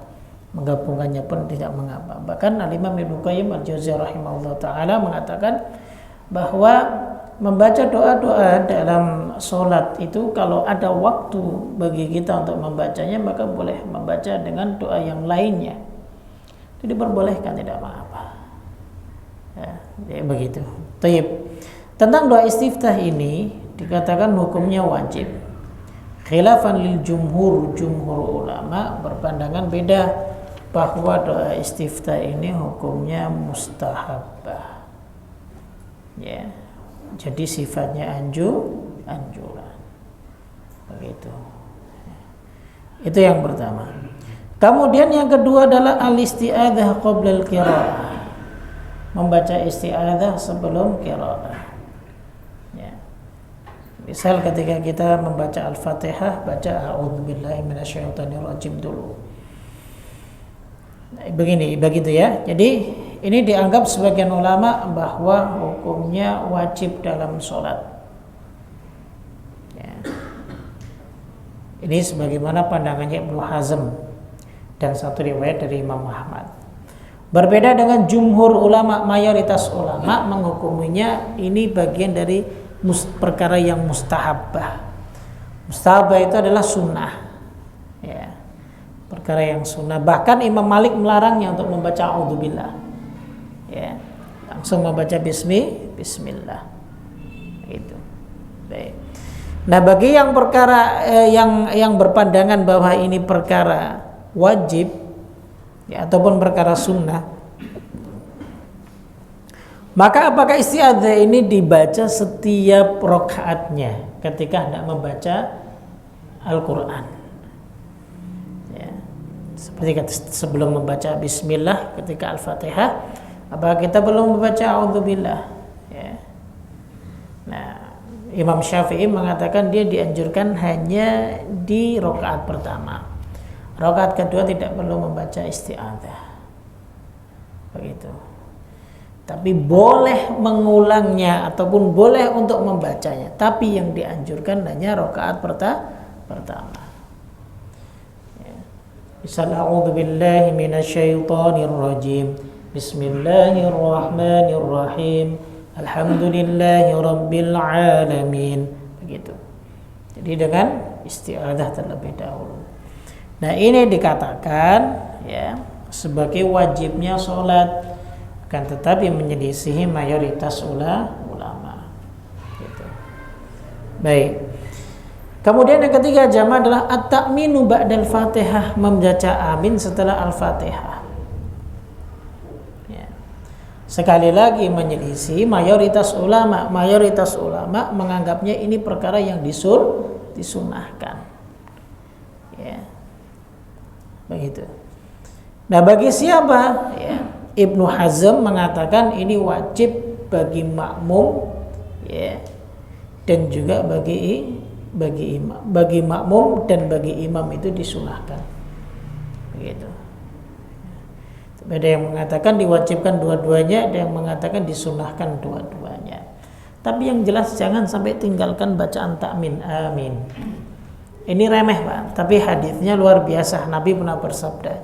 menggabungkannya pun tidak mengapa. Bahkan Al-Imam Ibnu Qayyim Al-Jauziyah rahimahullah taala mengatakan bahwa membaca doa-doa dalam sholat itu kalau ada waktu bagi kita untuk membacanya, maka boleh membaca dengan doa yang lainnya. Itu diperbolehkan, tidak mengapa. Ya, begitu. Taib. Tentang doa istiftah ini dikatakan hukumnya wajib. Khilafan lil jumhur ulama berpandangan beda bahwa doa istiftah ini hukumnya mustahabbah. Ya. Jadi sifatnya anjuran. Begitu. Itu yang pertama. Kemudian yang kedua adalah al-isti'adzah qabla al-qiraah. Membaca isti'adzah sebelum qiraah. Ya. Misal ketika kita membaca Al-Fatihah, baca a'udzubillahi minasyaitonirrajim dulu. Nah, begini, begitu ya. Jadi ini dianggap sebagian ulama bahwa hukumnya wajib dalam sholat. Ya. Ini sebagaimana pandangannya Ibnu Hazm dan satu riwayat dari Imam Ahmad. Berbeda dengan jumhur ulama, mayoritas ulama menghukuminya ini bagian dari perkara yang mustahabbah. Mustahabbah itu adalah sunnah. Ya. Perkara yang sunnah. Bahkan Imam Malik melarangnya untuk membaca a'udzubillah. Ya, langsung membaca bismillah. Gitu. Baik. Nah, bagi yang perkara yang berpandangan bahwa ini perkara wajib ya, ataupun perkara sunnah, maka apakah isti'adzah ini dibaca setiap rakaatnya ketika hendak membaca Al-Quran? Ya. Seperti sebelum membaca bismillah ketika Al-Fatihah, apakah kita belum membaca a'udzubillah? Ya. Nah, Imam Syafi'i mengatakan dia dianjurkan hanya di rakaat pertama. Rakaat kedua tidak perlu membaca isti'adzah. Begitu. Tapi boleh mengulangnya ataupun boleh untuk membacanya. Tapi yang dianjurkan hanya rakaat pertama. Ya. Misal a'udzubillahi minasyaitonirrajim. Bismillahirrahmanirrahim. Alhamdulillahi rabbil alamin. Begitu. Jadi dengan isti'adzah terlebih dahulu. Nah, ini dikatakan ya sebagai wajibnya sholat, akan tetapi menyelisihi mayoritas ulama. Gitu. Baik. Kemudian yang ketiga jamaah adalah at-ta'minu ba'dal Fatihah, membaca amin setelah Al-Fatihah. Sekali lagi menyelisih mayoritas ulama. Mayoritas ulama menganggapnya ini perkara yang disunahkan. Ya. Begitu. Nah, bagi siapa? Ya. Ibnu Hazm mengatakan ini wajib bagi makmum, ya, dan juga bagi imam. Bagi makmum dan bagi imam itu disunahkan. Begitu. Ada yang mengatakan diwajibkan dua-duanya, ada yang mengatakan disunahkan dua-duanya. Tapi yang jelas jangan sampai tinggalkan bacaan takmin, amin. Ini remeh, Pak, tapi hadisnya luar biasa. Nabi pernah bersabda,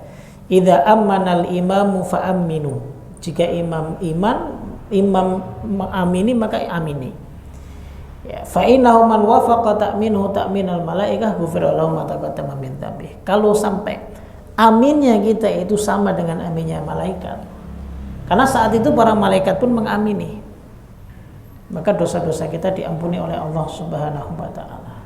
"Idza ammanal imamu fa aminu." Jika imam mengamini maka amini. Ya, fa innahu man wafaqa ta'minhu ta'minal malaikah ghufira lahu ma taqaddama min dzambih. Kalau sampai aminnya kita itu sama dengan aminnya malaikat, karena saat itu para malaikat pun mengamini, maka dosa-dosa kita diampuni oleh Allah Subhanahu wa ta'ala.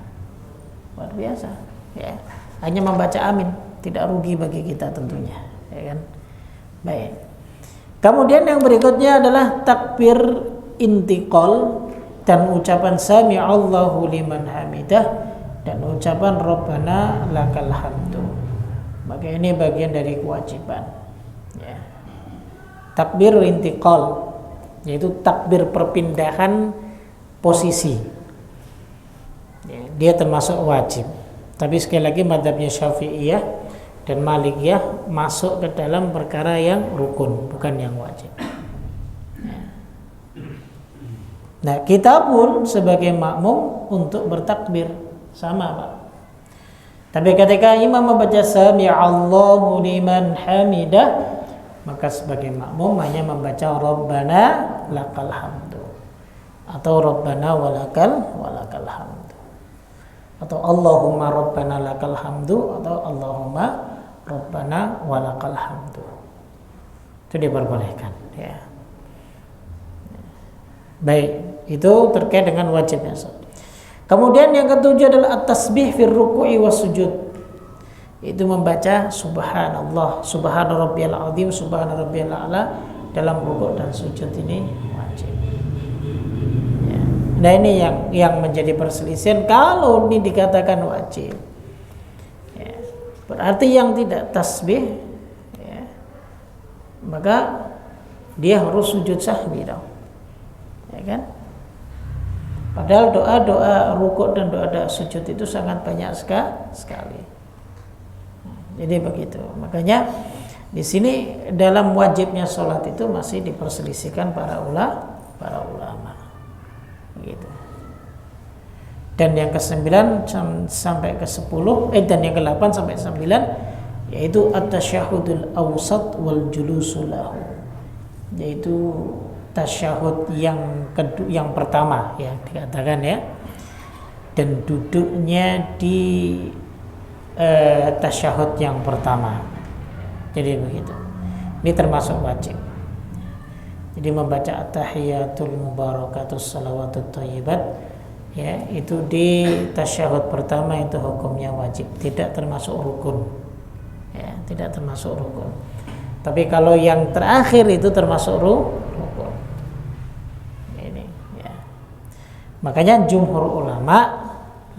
Luar biasa, ya. Hanya membaca amin tidak rugi bagi kita tentunya, ya kan? Baik. Kemudian yang berikutnya adalah takbir intiqal dan ucapan sami Allahu liman hamidah dan ucapan Rabbana lakal hamdu. Maka ini bagian dari kewajiban. Ya. Takbir intiqal, yaitu takbir perpindahan posisi. Ya, dia termasuk wajib. Tapi sekali lagi mazhabnya Syafi'iyah dan Malikiyah masuk ke dalam perkara yang rukun, bukan yang wajib. Ya. Nah, kita pun sebagai makmum untuk bertakbir sama, Pak. Tapi ketika imam membaca sami'allahu liman hamidah, maka sebagai makmum hanya membaca Rabbana lakal hamdu atau Rabbana walakal hamdu atau Allahumma Rabbana lakal hamdu atau Allahumma Rabbana walakal hamdu. Itu diperbolehkan, ya. Baik, itu terkait dengan wajibnya salat. Kemudian yang ketujuh adalah at-tasbih fir ruku'i was sujud. Itu membaca subhanallah, subhana rabbiyal azim, subhana rabbiyal a'la dalam rukuk dan sujud ini wajib. Ya. Nah, ini yang menjadi perselisihan kalau ini dikatakan wajib. Ya. Berarti yang tidak tasbih, ya, maka dia harus sujud sahwi dong. Ya kan? Padahal doa-doa rukuk dan doa-doa sujud itu sangat banyak sekali. Jadi begitu. Makanya di sini dalam wajibnya sholat itu masih diperselisihkan para ulama. Begitu. Dan yang ke-9 sampai ke-10 dan yang ke-8 sampai 9 yaitu at-tasyahudul awsat wal julusul lahu. Yaitu tasyahud yang pertama, ya dikatakan, ya, dan duduknya di tasyahud yang pertama. Jadi begitu. Ini termasuk wajib. Jadi membaca at-tahiyatul mubarakatus salawatut thayyibat, ya, itu di tasyahud pertama itu hukumnya wajib, tidak termasuk rukun. Ya, tidak termasuk rukun. Tapi kalau yang terakhir itu termasuk rukun. Makanya jumhur ulama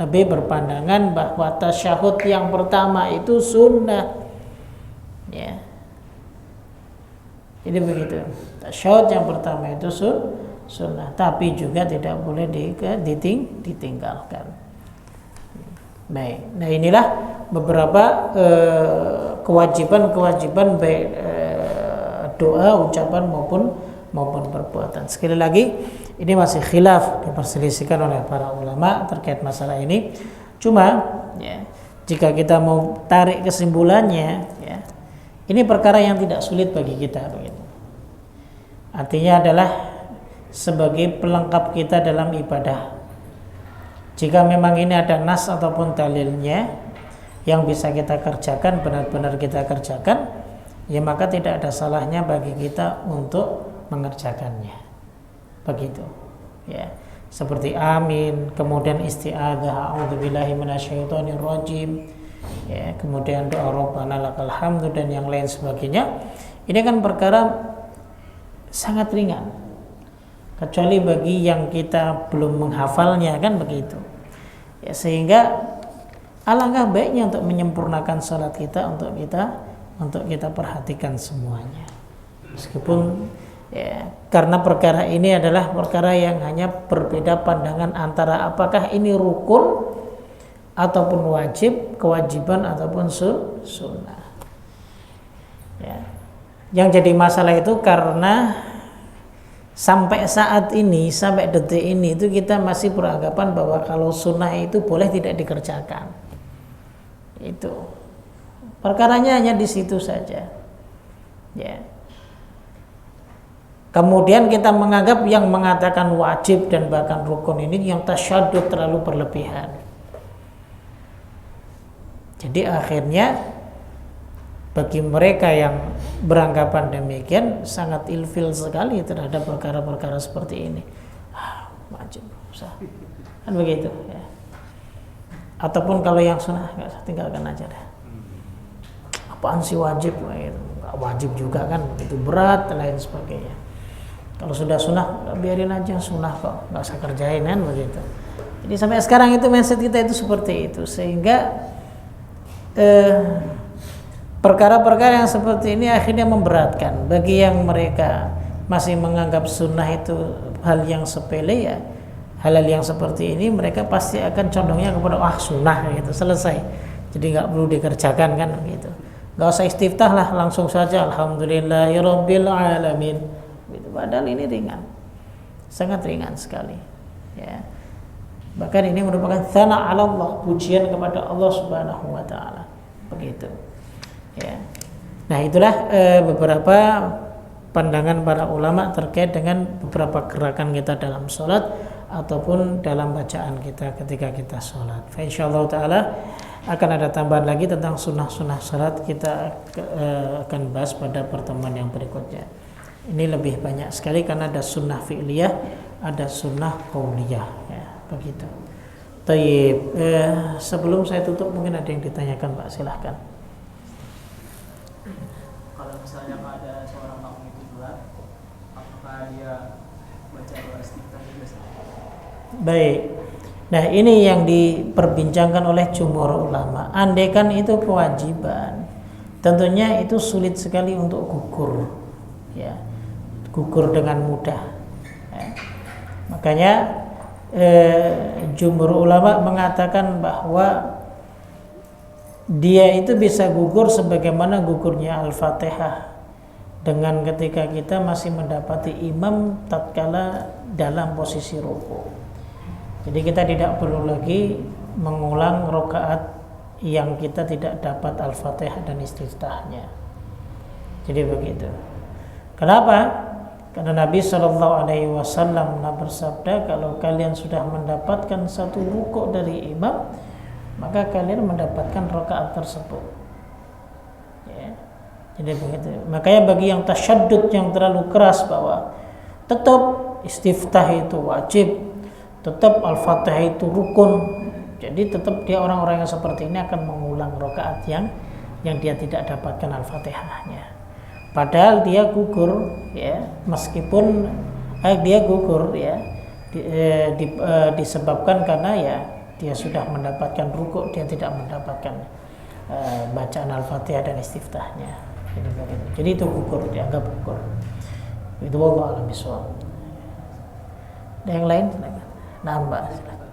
lebih berpandangan bahwa tasyahud yang pertama itu sunnah, ya. Jadi begitu. Tasyahud yang pertama itu sunnah, tapi juga tidak boleh ditinggalkan. Baik. Nah, inilah beberapa kewajiban baik doa, ucapan maupun perbuatan. Sekali lagi, ini masih khilaf, diperselisihkan oleh para ulama terkait masalah ini. Cuma, ya, jika kita mau tarik kesimpulannya, ya, ini perkara yang tidak sulit bagi kita, begitu. Artinya adalah sebagai pelengkap kita dalam ibadah. Jika memang ini ada nas ataupun dalilnya yang bisa kita kerjakan, benar-benar kita kerjakan, ya maka tidak ada salahnya bagi kita untuk mengerjakannya. Begitu, ya, seperti amin, kemudian isti'adzah, a'udzubillahi minasyaitonir rajim, ya, kemudian doa Rabbana lakal hamdu dan yang lain sebagainya. Ini kan perkara sangat ringan, kecuali bagi yang kita belum menghafalnya, kan begitu, ya, sehingga alangkah baiknya untuk menyempurnakan salat kita untuk kita perhatikan semuanya, meskipun, ya, karena perkara ini adalah perkara yang hanya berbeda pandangan antara apakah ini rukun ataupun wajib, kewajiban ataupun sunnah. Ya. Yang jadi masalah itu karena sampai saat ini, sampai detik ini itu kita masih beranggapan bahwa kalau sunnah itu boleh tidak dikerjakan. Itu perkaranya hanya di situ saja. Ya. Kemudian kita menganggap yang mengatakan wajib dan bahkan rukun ini yang tasyadud terlalu berlebihan. Jadi akhirnya bagi mereka yang beranggapan demikian sangat ilfil sekali terhadap perkara-perkara seperti ini. Wajib, usah. Kan begitu, ya. Ataupun kalau yang sunnah nggak, tinggalkan aja deh. Apaan sih wajib? Nggak wajib juga kan, begitu berat dan lain sebagainya. Kalau sudah sunnah, biarin aja, sunnah kok, nggak usah kerjain, kan begitu. Jadi sampai sekarang itu mindset kita itu seperti itu, sehingga perkara-perkara yang seperti ini akhirnya memberatkan bagi yang mereka masih menganggap sunnah itu hal yang sepele, ya. Hal-hal yang seperti ini mereka pasti akan condongnya kepada sunnah, gitu, selesai. Jadi nggak perlu dikerjakan, kan begitu. Nggak usah istiftah lah, langsung saja alhamdulillahirabbil alamin. Padahal ini ringan, sangat ringan sekali, ya. Bahkan ini merupakan tsana 'ala Allah, pujian kepada Allah Subhanahu wa taala. Begitu. Ya. Nah, itulah beberapa pandangan para ulama terkait dengan beberapa gerakan kita dalam sholat ataupun dalam bacaan kita ketika kita sholat. Insyaallah taala akan ada tambahan lagi tentang sunnah-sunnah sholat, kita akan bahas pada pertemuan yang berikutnya. Ini lebih banyak sekali karena ada sunnah fi'liyah, ada sunnah qauliyah, ya, begitu. Tayyib, sebelum saya tutup mungkin ada yang ditanyakan, Pak, silahkan. Kalau misalnya ada seorang makmum itu dua, apakah dia baca doa istiftah juga? Baik. Nah, ini yang diperbincangkan oleh jumhur ulama. Andaikan itu kewajiban, tentunya itu sulit sekali untuk gugur, ya, gugur dengan mudah. Ya. Makanya jumhur ulama mengatakan bahwa dia itu bisa gugur sebagaimana gugurnya Al-Fatihah, dengan ketika kita masih mendapati imam tatkala dalam posisi ruku. Jadi kita tidak perlu lagi mengulang rakaat yang kita tidak dapat Al-Fatihah dan istiftahnya. Jadi begitu. Kenapa? Karena Nabi SAW bersabda, kalau kalian sudah mendapatkan satu rukuk dari imam, maka kalian mendapatkan rakaat tersebut. Ya. Jadi begitu. Makanya bagi yang tasyaddud, yang terlalu keras bahwa tetap istiftah itu wajib, tetap Al-Fatihah itu rukun, jadi tetap dia orang-orang yang seperti ini akan mengulang rakaat yang dia tidak dapatkan Al-Fatihahnya. Padahal dia gugur, ya, meskipun dia gugur, ya, disebabkan karena ya dia sudah mendapatkan rukuk, dia tidak mendapatkan bacaan Al-Fatihah dan istiftahnya. Jadi itu gugur, dianggap gugur. Itu wallahu a'lam bishawab. Ada yang lain? Nah, Mbak, silakan.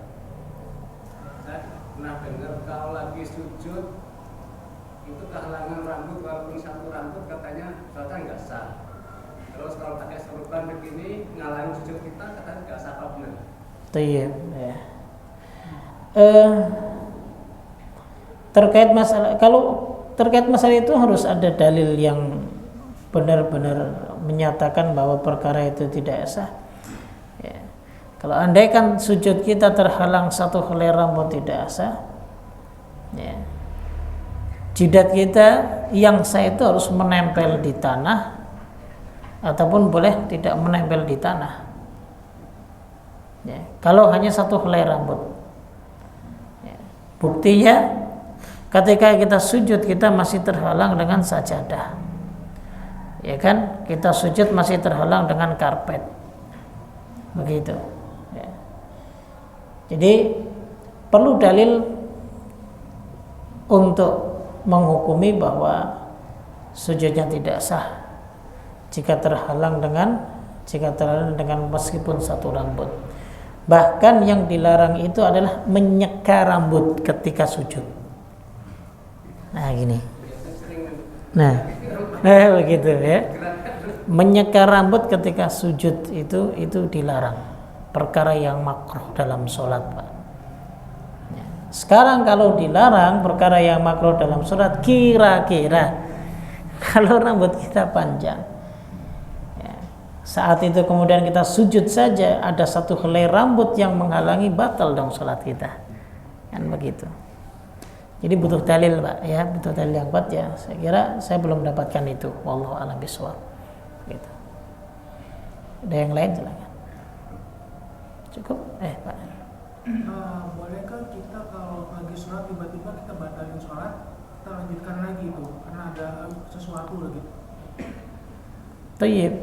Saya pernah dengar kalau lagi sujud itu kehalangan rambut, walaupun satu rambut katanya sholatnya nggak sah. Terus kalau pakai sorban begini ngalahin sujud kita katanya nggak sah, apa benar? Iya, ya. Terkait masalah itu harus ada dalil yang benar-benar menyatakan bahwa perkara itu tidak sah. Ya. Kalau andaikan sujud kita terhalang satu helai rambut tidak sah, ya, jidat kita yang sah itu harus menempel di tanah ataupun boleh tidak menempel di tanah. Ya, kalau hanya satu helai rambut. Ya, buktinya ketika kita sujud kita masih terhalang dengan sajadah. Ya kan? Kita sujud masih terhalang dengan karpet. Begitu. Ya. Jadi perlu dalil untuk menghukumi bahwa sujudnya tidak sah jika terhalang dengan meskipun satu rambut. Bahkan yang dilarang itu adalah menyeka rambut ketika sujud. Nah, gini. Nah, begitu ya. Menyeka rambut ketika sujud itu dilarang. Perkara yang makruh dalam sholat, Pak. Sekarang kalau dilarang perkara yang makruh dalam sholat, kira-kira kalau rambut kita panjang, ya, saat itu kemudian kita sujud saja ada satu helai rambut yang menghalangi, batal dong sholat kita, kan begitu. Jadi butuh dalil, Pak, ya, butuh dalil yang kuat, ya. Saya kira saya belum mendapatkan itu. Wallahu a'lam bishawab. Gitu. Ada yang lain, silakan. Cukup, Pak. Bolehkah kita kalau lagi sholat tiba-tiba kita batalin sholat, kita lanjutkan lagi itu karena ada sesuatu lagi? Tayyib.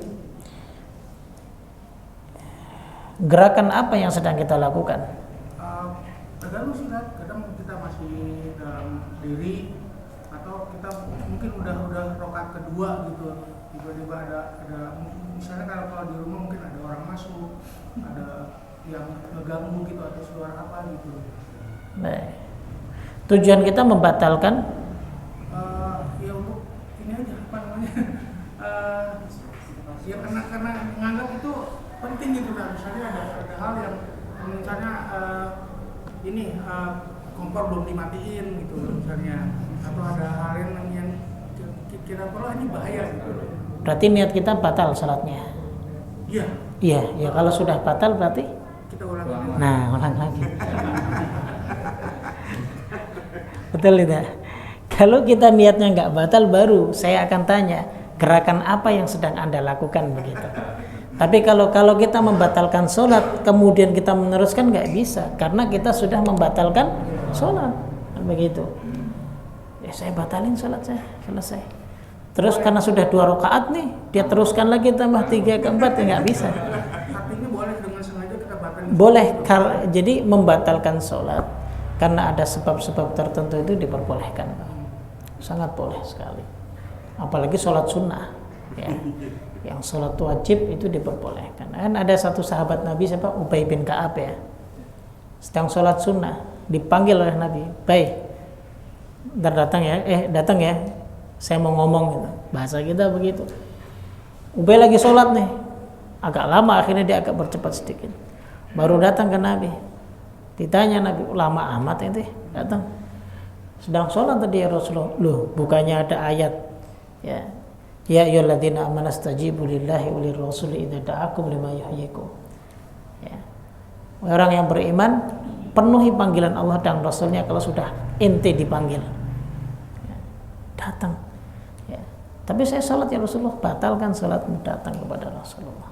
Gerakan apa yang sedang kita lakukan? Tergantung sih, kadang kita masih dalam diri atau kita mungkin udah rokaat kedua gitu, tiba-tiba ada misalnya kalau di rumah mungkin ada orang masuk, ada yang ngeganggu gitu atau suara apa gitu. Baik. Tujuan kita membatalkan Ya untuk ini aja apa namanya? Ya karena menganggap itu penting gitu kan. Misalnya ada hal yang misalnya ini kompor belum dimatiin gitu misalnya, atau ada hal yang kira perlu ini bahaya gitu. Berarti niat kita batal sholatnya. Iya. Iya, ya kalau sudah batal berarti Kita ulang lagi. nah ulang lagi. Betul tidak? Kalau kita niatnya nggak batal, baru saya akan tanya gerakan apa yang sedang Anda lakukan begitu. Tapi kalau kita membatalkan sholat kemudian kita meneruskan, nggak bisa, karena kita sudah membatalkan sholat begitu. Ya saya batalin sholat saya, selesai. Terus karena sudah 2 rakaat nih, dia teruskan lagi tambah 3 ke 4, ya nggak bisa. Artinya boleh dengan sengaja kita batalin. Boleh, jadi membatalkan sholat karena ada sebab-sebab tertentu itu diperbolehkan, sangat boleh sekali. Apalagi sholat sunnah, ya. Yang sholat wajib itu diperbolehkan. Kan ada satu sahabat Nabi, siapa? Ubay bin Ka'ab ya. Sedang sholat sunnah, dipanggil oleh Nabi, "Bay, ntar datang ya, datang ya. Saya mau ngomong," gitu. Bahasa kita begitu. Ubay lagi sholat nih, agak lama, akhirnya dia agak bercepat sedikit. Baru datang ke Nabi. Ditanya Nabi, "Lama amat ini datang." Sedang sholat tadi ya Rasulullah. Loh, bukannya ada ayat ya, ya ayyuhalladzina amanu stajibu lillahi walir rasuli idza da'akum lima yuhyikum. Ya. Orang yang beriman penuhi panggilan Allah dan Rasulnya kalau sudah ente dipanggil. Ya. Datang. Ya. Tapi saya sholat ya Rasulullah, batalkan sholatmu, datang kepada Rasulullah.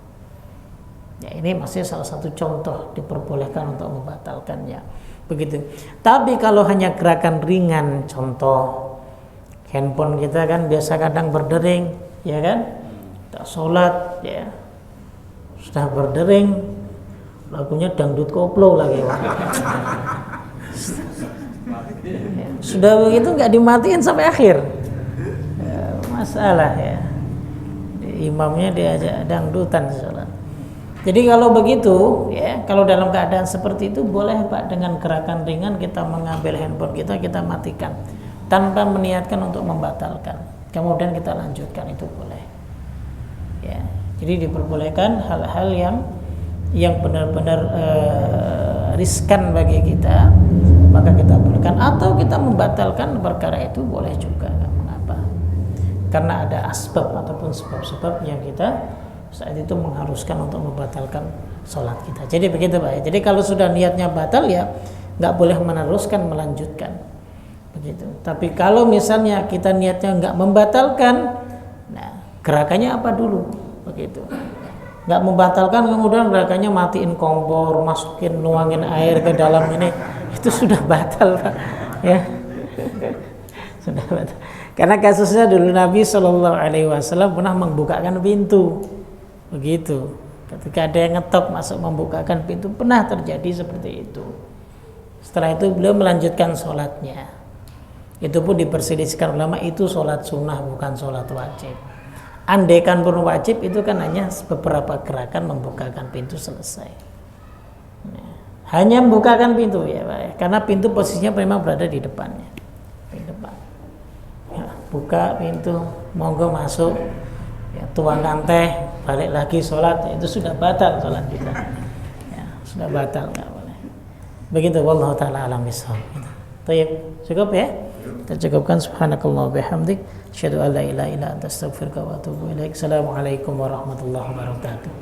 Ya, ini masih salah satu contoh diperbolehkan untuk membatalkannya. Begitu. Tapi kalau hanya gerakan ringan, contoh handphone kita kan biasa kadang berdering, ya kan? Kita sholat, ya sudah berdering, lagunya dangdut koplo lagi. Ya, sudah begitu nggak dimatiin sampai akhir, ya, masalah ya. Imamnya diajak dangdutan sholat. Jadi kalau begitu, ya, kalau dalam keadaan seperti itu boleh Pak, dengan gerakan ringan kita mengambil handphone kita matikan tanpa meniatkan untuk membatalkan. Kemudian kita lanjutkan, itu boleh. Ya, jadi diperbolehkan hal-hal yang benar-benar riskan bagi kita, maka kita bolehkan, atau kita membatalkan perkara itu boleh juga, nggak mengapa. Karena ada asbab ataupun sebab-sebab yang kita saat itu mengharuskan untuk membatalkan sholat kita. Jadi begitu Pak. Jadi kalau sudah niatnya batal ya nggak boleh meneruskan, melanjutkan begitu. Tapi kalau misalnya kita niatnya nggak membatalkan, nah gerakannya apa dulu begitu. Nggak membatalkan kemudian gerakannya matiin kompor, masukin, nuangin air ke dalam ini, itu sudah batal Pak. Ya. Sudah batal. Karena kasusnya dulu Nabi SAW pernah membukakan pintu. Begitu, ketika ada yang ngetok masuk membukakan pintu, pernah terjadi seperti itu. Setelah itu beliau melanjutkan sholatnya. Itu pun diperselisihkan ulama, itu sholat sunnah bukan sholat wajib. Andaikan pun wajib, itu kan hanya beberapa gerakan membukakan pintu, selesai. Hanya membukakan pintu ya Pak, karena pintu posisinya memang berada di depannya, di depan. Ya, buka pintu, monggo masuk. Ya, tuangkan teh, balik lagi sholat, itu sudah batal sholat kita. Ya, sudah batal, nggak boleh. Begitu, wallahu taala alam bishawab. Baik, cukup ya? Kita cukupkan. Subhanakallah bihamdik, asyhadu an la ilaha illa anta astaghfiruka wa atubu ilaik. Assalamualaikum warahmatullahi wabarakatuh.